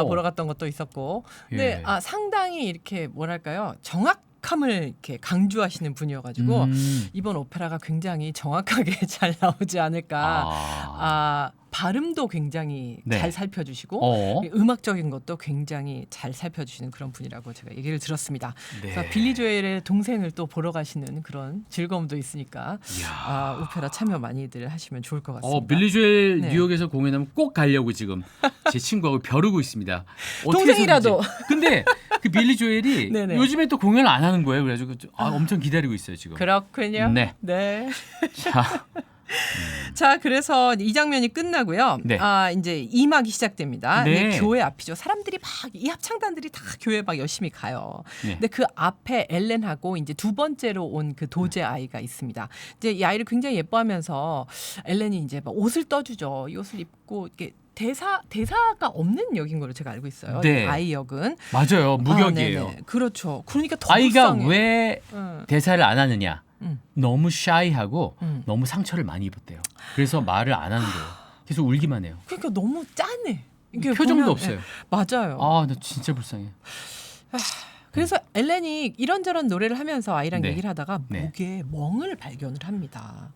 보러 갔던 것도 있었고. 근데 예. 상당히 이렇게 뭐랄까요? 정확함을 이렇게 강조하시는 분이어가지고 이번 오페라가 굉장히 정확하게 잘 나오지 않을까. 발음도 굉장히 네. 잘 살펴주시고 네. 음악적인 것도 굉장히 잘 살펴주시는 그런 분이라고 제가 얘기를 들었습니다. 네. 그래서 빌리 조엘의 동생을 또 보러 가시는 그런 즐거움도 있으니까 오페라 참여 많이들 하시면 좋을 것 같습니다. 빌리 조엘 네. 뉴욕에서 공연하면 꼭 가려고 지금 제 친구하고 벼르고 있습니다. 동생이라도. 근데 그 빌리 조엘이 네네. 요즘에 또 공연을 안 하는 거예요. 그래가지고 엄청 기다리고 있어요 지금. 그렇군요. 네. 네. 자, 자, 그래서 이 장면이 끝나고요. 네. 이제 2막이 시작됩니다. 네. 네, 교회 앞이죠. 사람들이 막 이 합창단들이 다 교회 막 열심히 가요. 네. 근데 그 앞에 엘렌하고 이제 두 번째로 온 그 도제 아이가 있습니다. 이제 이 아이를 굉장히 예뻐하면서 엘렌이 이제 막 옷을 떠주죠. 이 옷을 입고 이렇게 대사가 없는 역인 걸로 제가 알고 있어요. 네. 아이 역은 맞아요. 무격이에요. 네네. 그렇죠. 그러니까 더 아이가 불쌍해. 왜 응. 대사를 안 하느냐? 음. 너무 샤이하고 음. 너무 상처를 많이 입었대요. 그래서 말을 안 하는 거예요. 계속 울기만 해요. 그러니까 너무 짠해. 이게 표정도 보면, 없어요. 예, 맞아요. 아, 나 진짜 불쌍해. 그래서 엘렌이 이런저런 노래를 하면서 아이랑 네. 얘기를 하다가 네. 목에 멍을 발견을 합니다.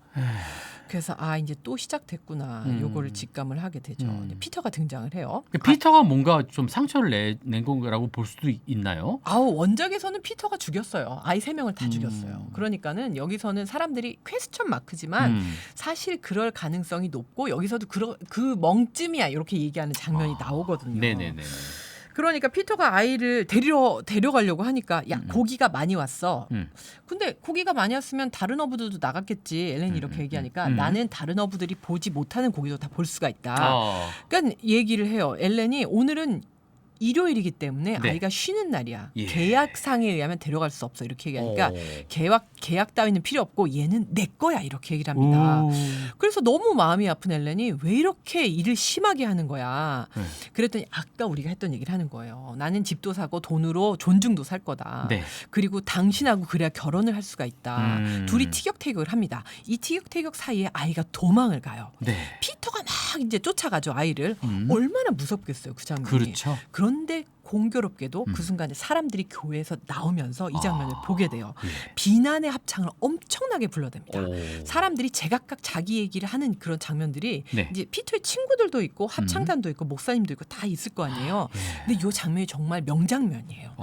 그래서 이제 또 시작됐구나. 요거를 직감을 하게 되죠. 이제 피터가 등장을 해요. 피터가 뭔가 좀 상처를 낸 거라고 볼 수도 있나요? 원작에서는 피터가 죽였어요. 아이 3명을 다 죽였어요. 그러니까는 여기서는 사람들이 퀘스천 마크지만 사실 그럴 가능성이 높고 여기서도 그 멍쯤이야 이렇게 얘기하는 장면이 나오거든요. 네네네. 그러니까 피터가 아이를 데려가려고 하니까 야 고기가 많이 왔어. 근데 고기가 많이 왔으면 다른 어부들도 나갔겠지. 엘렌이 이렇게 얘기하니까 나는 다른 어부들이 보지 못하는 고기도 다 볼 수가 있다. 그러니까 얘기를 해요. 엘렌이 오늘은 일요일이기 때문에 네. 아이가 쉬는 날이야. 예. 계약상에 의하면 데려갈 수 없어. 이렇게 얘기하니까 오. 계약 따위는 필요 없고 얘는 내 거야. 이렇게 얘기를 합니다. 오. 그래서 너무 마음이 아픈 엘렌이 왜 이렇게 일을 심하게 하는 거야. 네. 그랬더니 아까 우리가 했던 얘기를 하는 거예요. 나는 집도 사고 돈으로 존중도 살 거다. 네. 그리고 당신하고 그래야 결혼을 할 수가 있다. 둘이 티격태격을 합니다. 이 티격태격 사이에 아이가 도망을 가요. 네. 피터가 막 이제 쫓아가죠. 아이를. 얼마나 무섭겠어요. 그 장면이. 그렇죠. 그런데 공교롭게도 그 순간에 사람들이 교회에서 나오면서 이 장면을 보게 돼요. 예. 비난의 합창을 엄청나게 불러댑니다. 오. 사람들이 제각각 자기 얘기를 하는 그런 장면들이 네. 이제 피터의 친구들도 있고 합창단도 있고 목사님도 있고 다 있을 거 아니에요. 근데 이 장면이 정말 명장면이에요.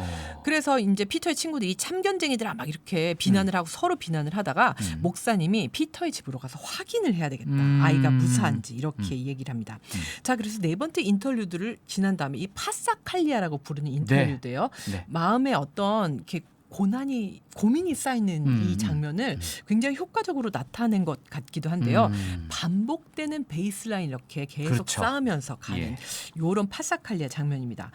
그래서 이제 피터의 친구들이 이 참견쟁이들아 막 이렇게 비난을 하고 서로 비난을 하다가 목사님이 피터의 집으로 가서 확인을 해야 되겠다. 아이가 무사한지 이렇게 얘기를 합니다. 자, 그래서 네 번째 인터뷰들을 지난 다음에 이 파사칼리아라고 부르는 인터뷰인데요. 네. 마음에 어떤 이렇게 고민이 쌓이는 이 장면을 굉장히 효과적으로 나타낸 것 같기도 한데요. 반복되는 베이스라인 이렇게 계속 그렇죠. 쌓으면서 가는 예. 요런 파사칼리아 장면입니다.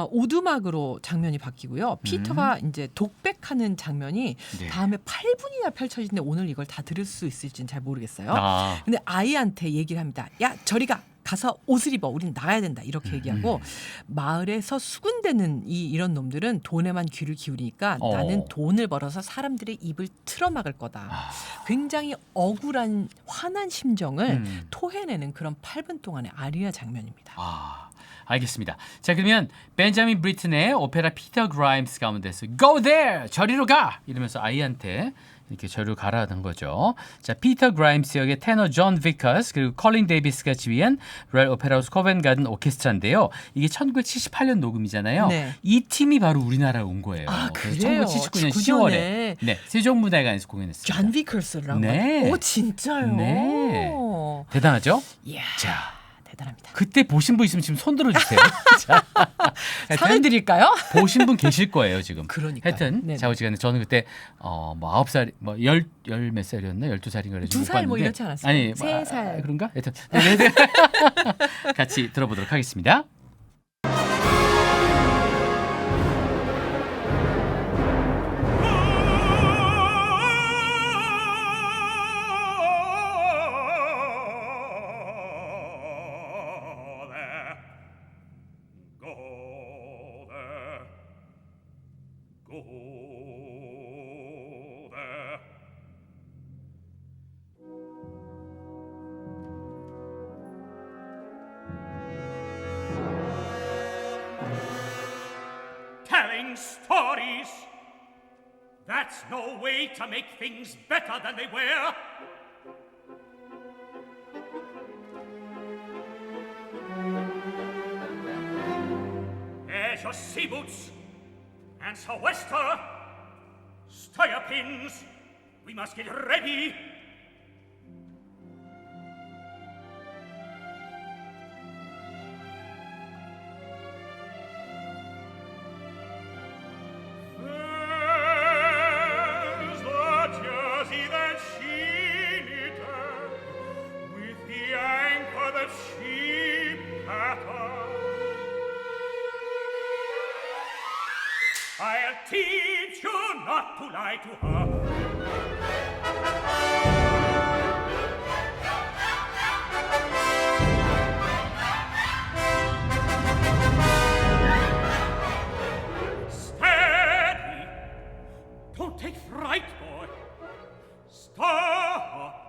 오두막으로 장면이 바뀌고요. 피터가 이제 독백하는 장면이 네. 다음에 8분이나 펼쳐지는데 오늘 이걸 다 들을 수 있을지는 잘 모르겠어요. 아. 근데 아이한테 얘기를 합니다. 야, 저리 가서 옷을 입어. 우린 나가야 된다. 이렇게 얘기하고 마을에서 수군대는 이런 놈들은 돈에만 귀를 기울이니까 나는 돈을 벌어서 사람들의 입을 틀어막을 거다. 굉장히 억울한 화난 심정을 토해내는 그런 8분 동안의 아리아 장면입니다. 알겠습니다. 자, 그러면 벤자민 브리튼의 오페라 피터 그라임스 가운데서 Go there! 저리로 가! 이러면서 아이한테 이렇게 저리로 가라는 거죠. 자, 피터 그라임스 역의 테너 존 비커스 그리고 컬린 데이비스가 지휘한 로얄 오페라 하우스 코벤트 가든 오케스트라인데요. 이게 1978년 녹음이잖아요. 네. 이 팀이 바로 우리나라에 온 거예요. 그래요? 1979년 10월에 9년에. 네, 세종문화회관에서 공연했습니다. 존 비커스랑 네. 오, 진짜요? 네. 대단하죠? 이야, 자, 대단합니다. 그때 보신 분 있으면 지금 손 들어주세요. 자, 상을 드릴까요? 보신 분 계실 거예요 지금. 그러니까요. 하여튼 네네. 좌우지간에 저는 그때 뭐 9살 뭐 열 몇 살이었나 12살인가 그래서 2살 뭐 이렇지 않았어요? 아니 3살. 그런가? 하여튼 같이 들어보도록 하겠습니다. Telling stories. That's no way to make things better than they were. There's your sea boots and sou'wester. Stir your pins. We must get ready. There's the jersey that she knitted I'll teach you not to lie to her. Steady! Don't take fright, boy. Stop!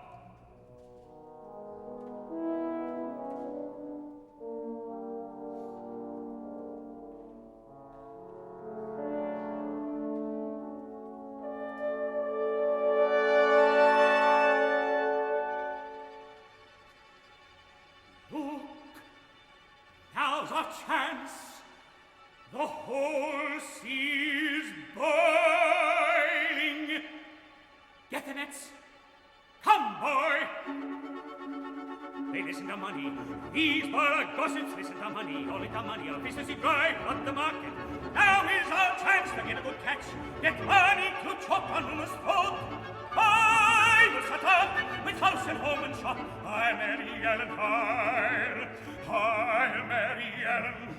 Look, now's our chance. The whole sea's boiling. Get the nets. Come, boy. They listen to money. These borough gossips listen to money. All the money of business you drive, not the market. Now is our chance to get a good catch. Get money to chop on Luna's throat. I will shut up with house and home and shop. I'll marry Ellen, I'll marry Ellen.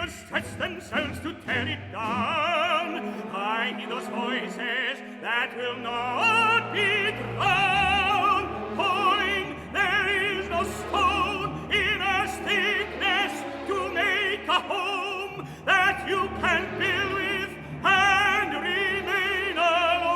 must stretch themselves to tear it down. I hear those voices that will not be drowned, calling, there is no stone in earth's thickness to make a home that you can build with and remain alone.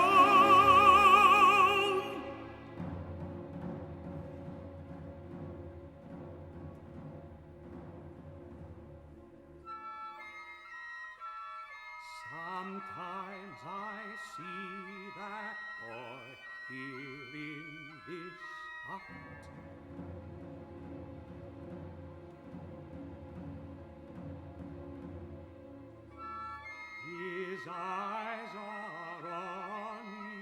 Sometimes I see that boy here in this hut. His eyes are on me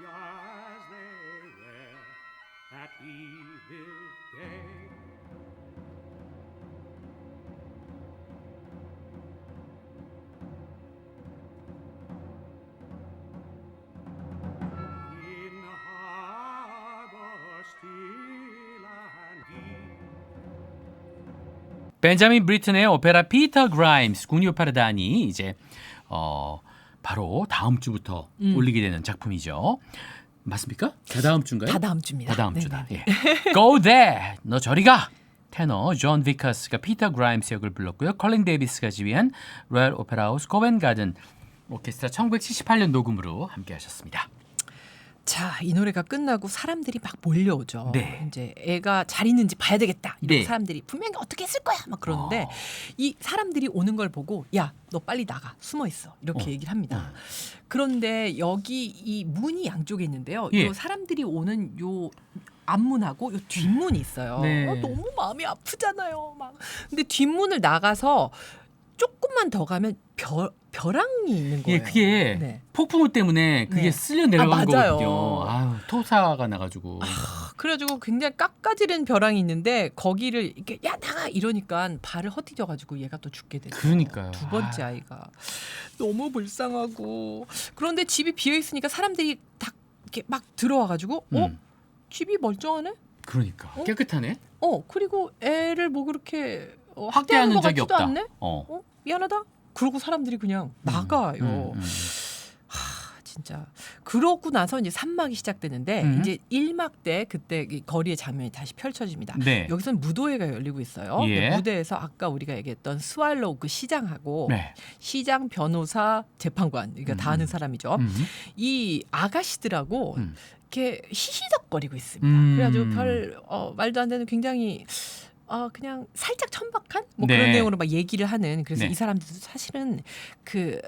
as they were at evil day. In harbor still and deep. 벤자민 브리튼의 오페라 피터 그라임스 국립 오페라단이 이제 바로 다음 주부터 올리게 되는 작품이죠. 맞습니까? 다다음 주인가요? 다다음 주입니다. 다다음 네네. 주다. 예. Go there. 너 저리 가. 테너 존 비커스가 피터 그라임스 역을 불렀고요. 컬린 데이비스가 지휘한 로얄 오페라 하우스 코벤 가든 오케스트라 1978년 녹음으로 함께 하셨습니다. 자, 이 노래가 끝나고 사람들이 막 몰려오죠. 네. 이제 애가 잘 있는지 봐야 되겠다. 이런 네. 사람들이 분명히 어떻게 했을 거야. 막 그러는데 이 사람들이 오는 걸 보고 야, 너 빨리 나가. 숨어 있어. 이렇게 얘기를 합니다. 그런데 여기 이 문이 양쪽에 있는데요. 예. 요 사람들이 오는 요 앞문하고 요 뒷문이 있어요. 네. 너무 마음이 아프잖아요. 막. 근데 뒷문을 나가서 조금만 더 가면 벼랑이 있는 거예요. 예, 그게 네. 폭풍우 때문에 그게 네. 쓸려 내려간 맞아요. 거거든요. 아유, 토사가 나가지고. 그래가지고 굉장히 깎아지른 벼랑이 있는데 거기를 이렇게 야 나가 이러니까 발을 헛디뎌가지고 얘가 또 죽게 됐어요. 그러니까요. 두 번째 아이가 너무 불쌍하고 그런데 집이 비어 있으니까 사람들이 다 이렇게 막 들어와가지고 집이 멀쩡하네. 그러니까 깨끗하네. 그리고 애를 뭐 그렇게 학대하는 것 적이 같지도 없다. 않네? 미안하다. 그러고 사람들이 그냥 나가요. 진짜 그러고 나서 이제 3막이 시작되는데 이제 1막 때 그때 이 거리의 장면이 다시 펼쳐집니다. 네. 여기서는 무도회가 열리고 있어요. 예. 그 무대에서 아까 우리가 얘기했던 스왈로우 그 시장하고 네. 시장, 변호사, 재판관 그러니까 다 아는 사람이죠. 이 아가씨들하고 이렇게 히히덕거리고 있습니다. 그래가지고 별 말도 안 되는 굉장히 그냥 살짝 천박한 뭐 네. 그런 내용으로 막 얘기를 하는 그래서 네. 이 사람들도 사실은 그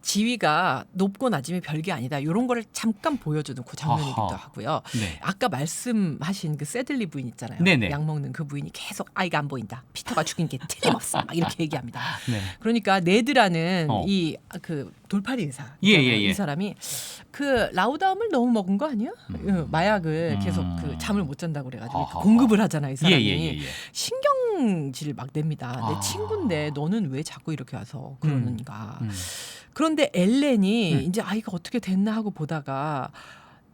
지위가 높고 낮으면 별게 아니다. 이런 거를 잠깐 보여주는 그 장면이기도 아하. 하고요. 네. 아까 말씀하신 그 새들리 부인 있잖아요. 네네. 약 먹는 그 부인이 계속 아이가 안 보인다. 피터가 죽인 게 틀림없어. 막 이렇게 얘기합니다. 네. 그러니까 네드라는 어. 이 그 돌팔이 의사 예, 예, 예. 이 사람이 그 라우다움을 너무 먹은 거 아니야? 마약을 계속 그 잠을 못 잔다고 그래가지고 아하. 공급을 하잖아 이 사람이. 예. 신경질을 막 냅니다. 아. 내 친구인데 너는 왜 자꾸 이렇게 와서 그러는가. 그런데 엘렌이 이제 아이가 어떻게 됐나 하고 보다가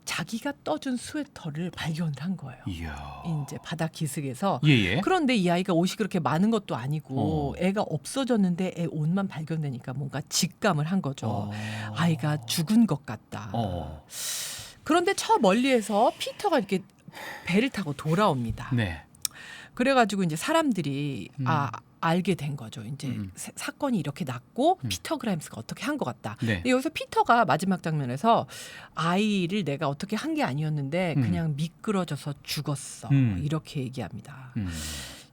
자기가 떠준 스웨터를 발견을 한 거예요. 이야. 이제 바다 기슭에서. 예. 그런데 이 아이가 옷이 그렇게 많은 것도 아니고 애가 없어졌는데 애 옷만 발견되니까 뭔가 직감을 한 거죠. 아이가 죽은 것 같다. 그런데 저 멀리에서 피터가 이렇게 배를 타고 돌아옵니다. 네. 그래가지고 이제 사람들이 알게 된 거죠. 이제 사건이 이렇게 났고 피터 그라임스가 어떻게 한 것 같다. 네. 근데 여기서 피터가 마지막 장면에서 아이를 내가 어떻게 한 게 아니었는데 그냥 미끄러져서 죽었어. 이렇게 얘기합니다.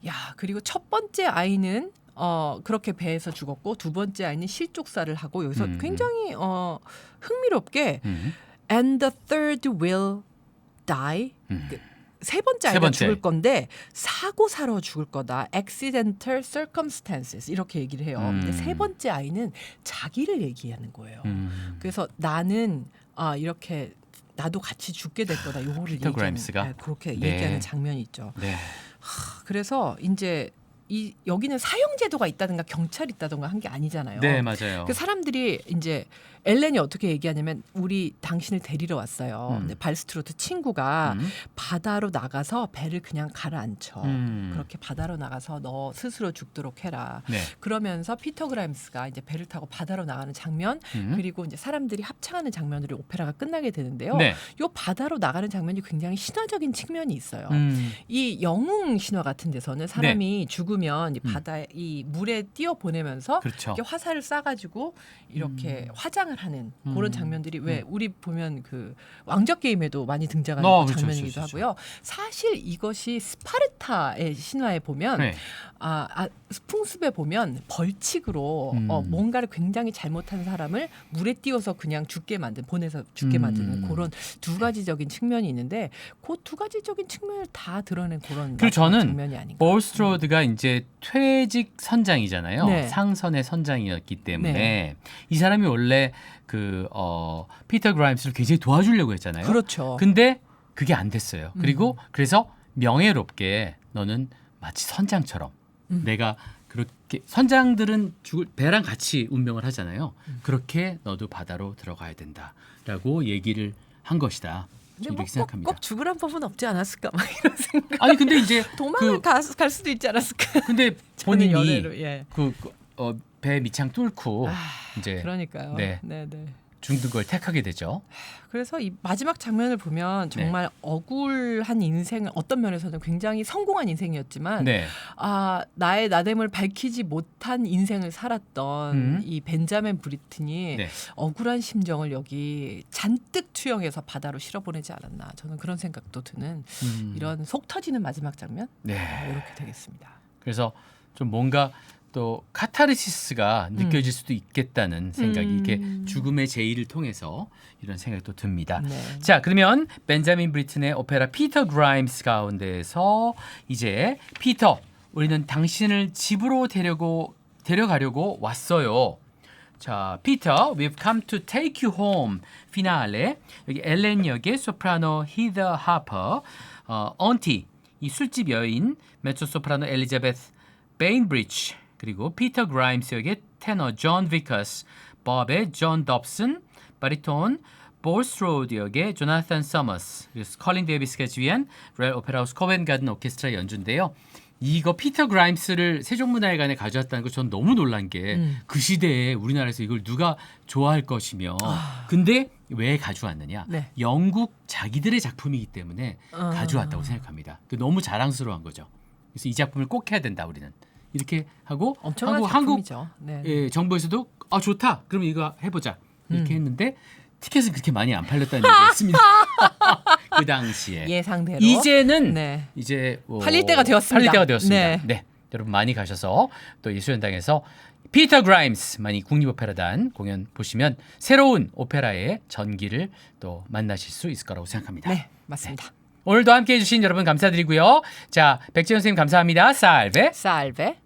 야, 그리고 첫 번째 아이는 그렇게 배에서 죽었고 두 번째 아이는 실족사를 하고 여기서 굉장히 흥미롭게 and the third will die. 세 번째 아이가 죽을 건데 사고사로 죽을 거다. accidental circumstances 이렇게 얘기를 해요. 근데 세 번째 아이는 자기를 얘기하는 거예요. 그래서 나는 이렇게 나도 같이 죽게 될 거다. 요거를 피터 얘기하는 그라임스가? 그렇게 네. 얘기하는 장면이 있죠. 네. 그래서 이제 여기는 사형 제도가 있다든가 경찰이 있다든가 한 게 아니잖아요. 네, 맞아요. 그 사람들이 이제 엘렌이 어떻게 얘기하냐면 우리 당신을 데리러 왔어요. 음. 근데 발스트로트 친구가 바다로 나가서 배를 그냥 가라앉혀. 그렇게 바다로 나가서 너 스스로 죽도록 해라. 네. 그러면서 피터 그라임스가 이제 배를 타고 바다로 나가는 장면 그리고 이제 사람들이 합창하는 장면으로 오페라가 끝나게 되는데요. 네. 요 바다로 나가는 장면이 굉장히 신화적인 측면이 있어요. 음. 이 영웅 신화 같은 데서는 사람이 죽으면 이 바다에 이 물에 띄어 보내면서 그렇죠. 이렇게 화살을 쏴가지고 이렇게 화장을 하는 그런 장면들이 왜 우리 보면 그 왕적 게임에도 많이 등장하는 그 그렇죠, 장면이기도 그렇죠, 하고요. 사실 이것이 스파르타의 신화에 보면 네. 풍습에 보면 벌칙으로 뭔가를 굉장히 잘못한 사람을 물에 띄워서 그냥 죽게 만든 보내서 죽게 만드는 그런 두 가지적인 측면이 있는데 그 두 가지적인 측면을 다 드러낸 그런 그리고 저는 장면이 아닌가. 볼스트로드가 이제 퇴직 선장이잖아요. 네. 상선의 선장이었기 때문에 이 사람이 원래 피터 그라임스를 굉장히 도와주려고 했잖아요. 그렇죠. 근데 그게 안 됐어요. 그리고 그래서 명예롭게 너는 마치 선장처럼 내가 그렇게 선장들은 배랑 같이 운명을 하잖아요. 그렇게 너도 바다로 들어가야 된다라고 얘기를 한 것이다. 근데 이렇게 뭐 생각합니다. 꼭 죽으란 법은 없지 않았을까 막 이런 생각. 아니 근데 이제 도망을 갈 수도 있지 않았을까. 근데 저는 본인이 연애로, 예. 배 밑창 뚫고 아, 이제 그러니까요. 네. 네. 죽는 걸 택하게 되죠. 그래서 이 마지막 장면을 보면 정말 억울한 인생을 어떤 면에서는 굉장히 성공한 인생이었지만 네. 나의 나됨을 밝히지 못한 인생을 살았던 이 벤자민 브리튼이 네. 억울한 심정을 여기 잔뜩 투영해서 바다로 실어보내지 않았나. 저는 그런 생각도 드는 이런 속 터지는 마지막 장면 네. 이렇게 되겠습니다. 그래서 좀 뭔가 또 카타르시스가 느껴질 수도 있겠다는 생각이 이렇게 죽음의 제의를 통해서 이런 생각이 또 듭니다. 네. 자, 그러면 벤자민 브리튼의 오페라 피터 그라임스 가운데서 이제 피터, 우리는 당신을 집으로 데려가려고 왔어요. 자, 피터, we've come to take you home. 피날레. 여기 엘렌 역의 소프라노 히더 하퍼, 언티, 이 술집 여인, 메조 소프라노 엘리자베스 베인브리지, 그리고 피터 그라임스 역의 테너 존 비커스, 법의 존 dob슨, 바리톤 볼스트로드 역의 조나탄 서머스, 그리고 컬린 데이비스가 지휘한 로얄 오페라 하우스 코벤 가든 오케스트라 연주인데요. 이거 피터 그라임스를 세종문화회관에 가져왔다는 거 전 너무 놀란 게 그 시대에 우리나라에서 이걸 누가 좋아할 것이며 근데 왜 가져왔느냐? 네. 영국 자기들의 작품이기 때문에 가져왔다고 생각합니다. 너무 자랑스러운 거죠. 그래서 이 작품을 꼭 해야 된다 우리는. 이렇게 하고 엄청난 한국 작품이죠. 네. 정부에서도 좋다. 그럼 이거 해보자. 이렇게 했는데 티켓은 그렇게 많이 안 팔렸다는 얘기가 있습니다. 그 당시에. 예상대로. 이제는 네. 이제 팔릴 때가 되었습니다. 팔릴 때가 되었습니다. 네. 네. 여러분 많이 가셔서 또 예술연당에서 피터 그라임스 많이 국립오페라단 공연 보시면 새로운 오페라의 전기를 또 만나실 수 있을 거라고 생각합니다. 네, 맞습니다. 오늘도 함께해 주신 여러분 감사드리고요. 자, 백재현 선생님 감사합니다. 살베. 살베.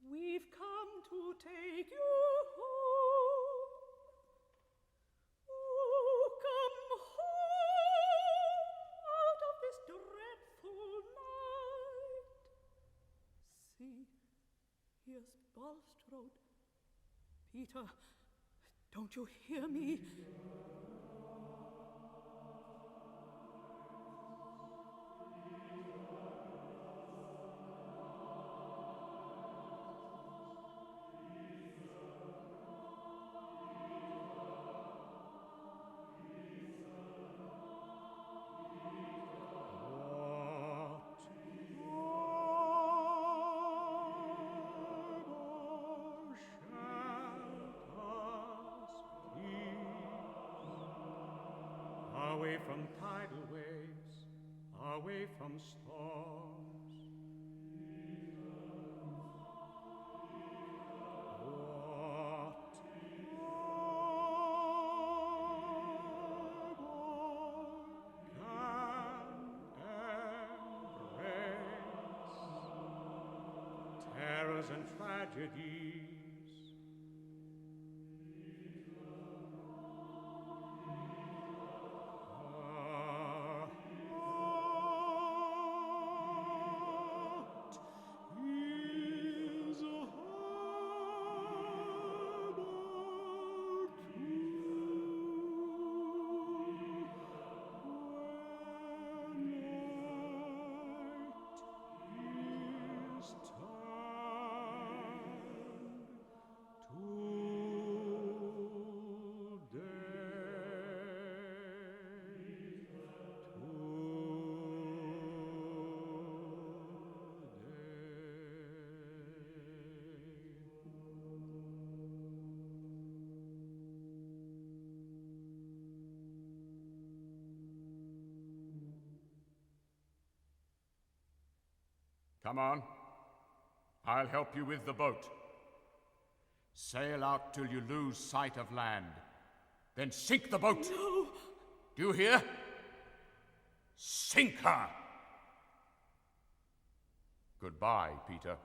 We've come to take you home. Oh, come home out of this dreadful night. See, here's Bulstrode. Peter, don't you hear me? Away from tidal waves, away from storms. Terrors and tragedies. Is a Come on. I'll help you with the boat. Sail out till you lose sight of land. Then sink the boat. No. Do you hear? Sink her. Goodbye, Peter.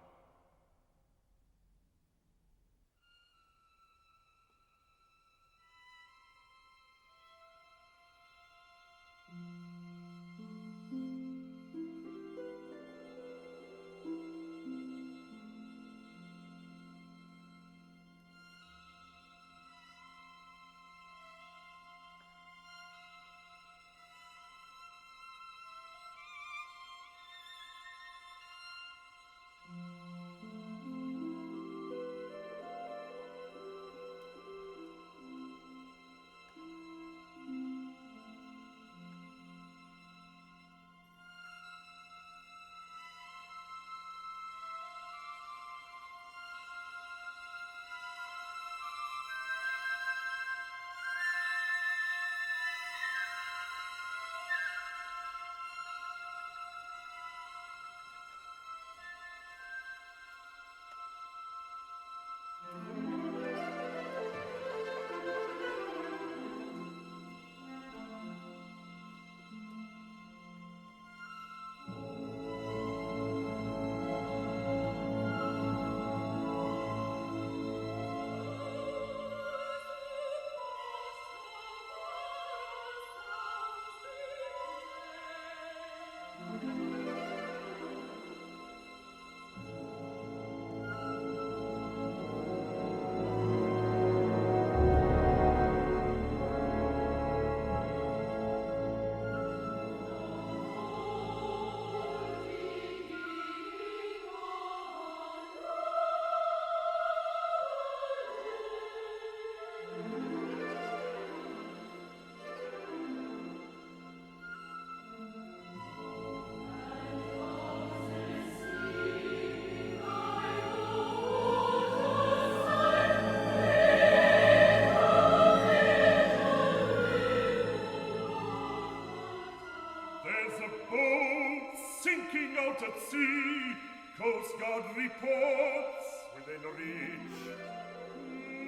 Out at sea, Coast Guard reports within reach.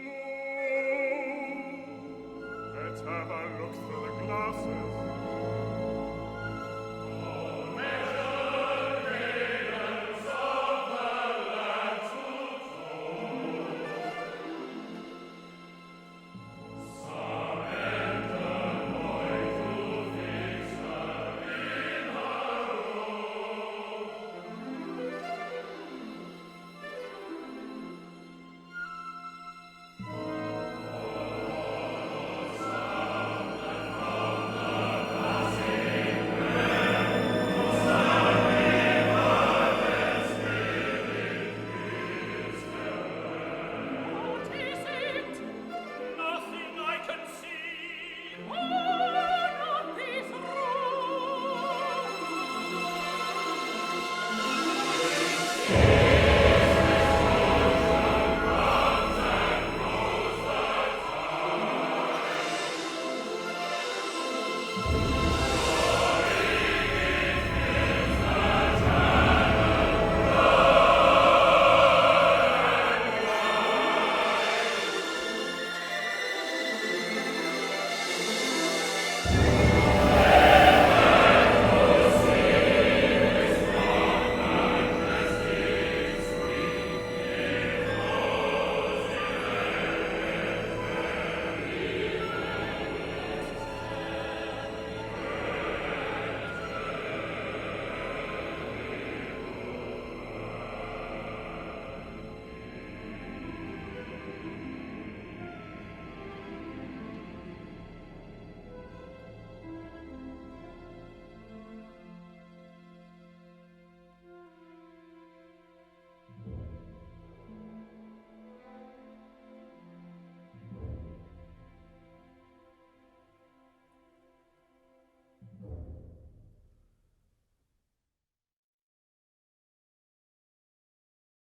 No. Let's have a look through the glasses.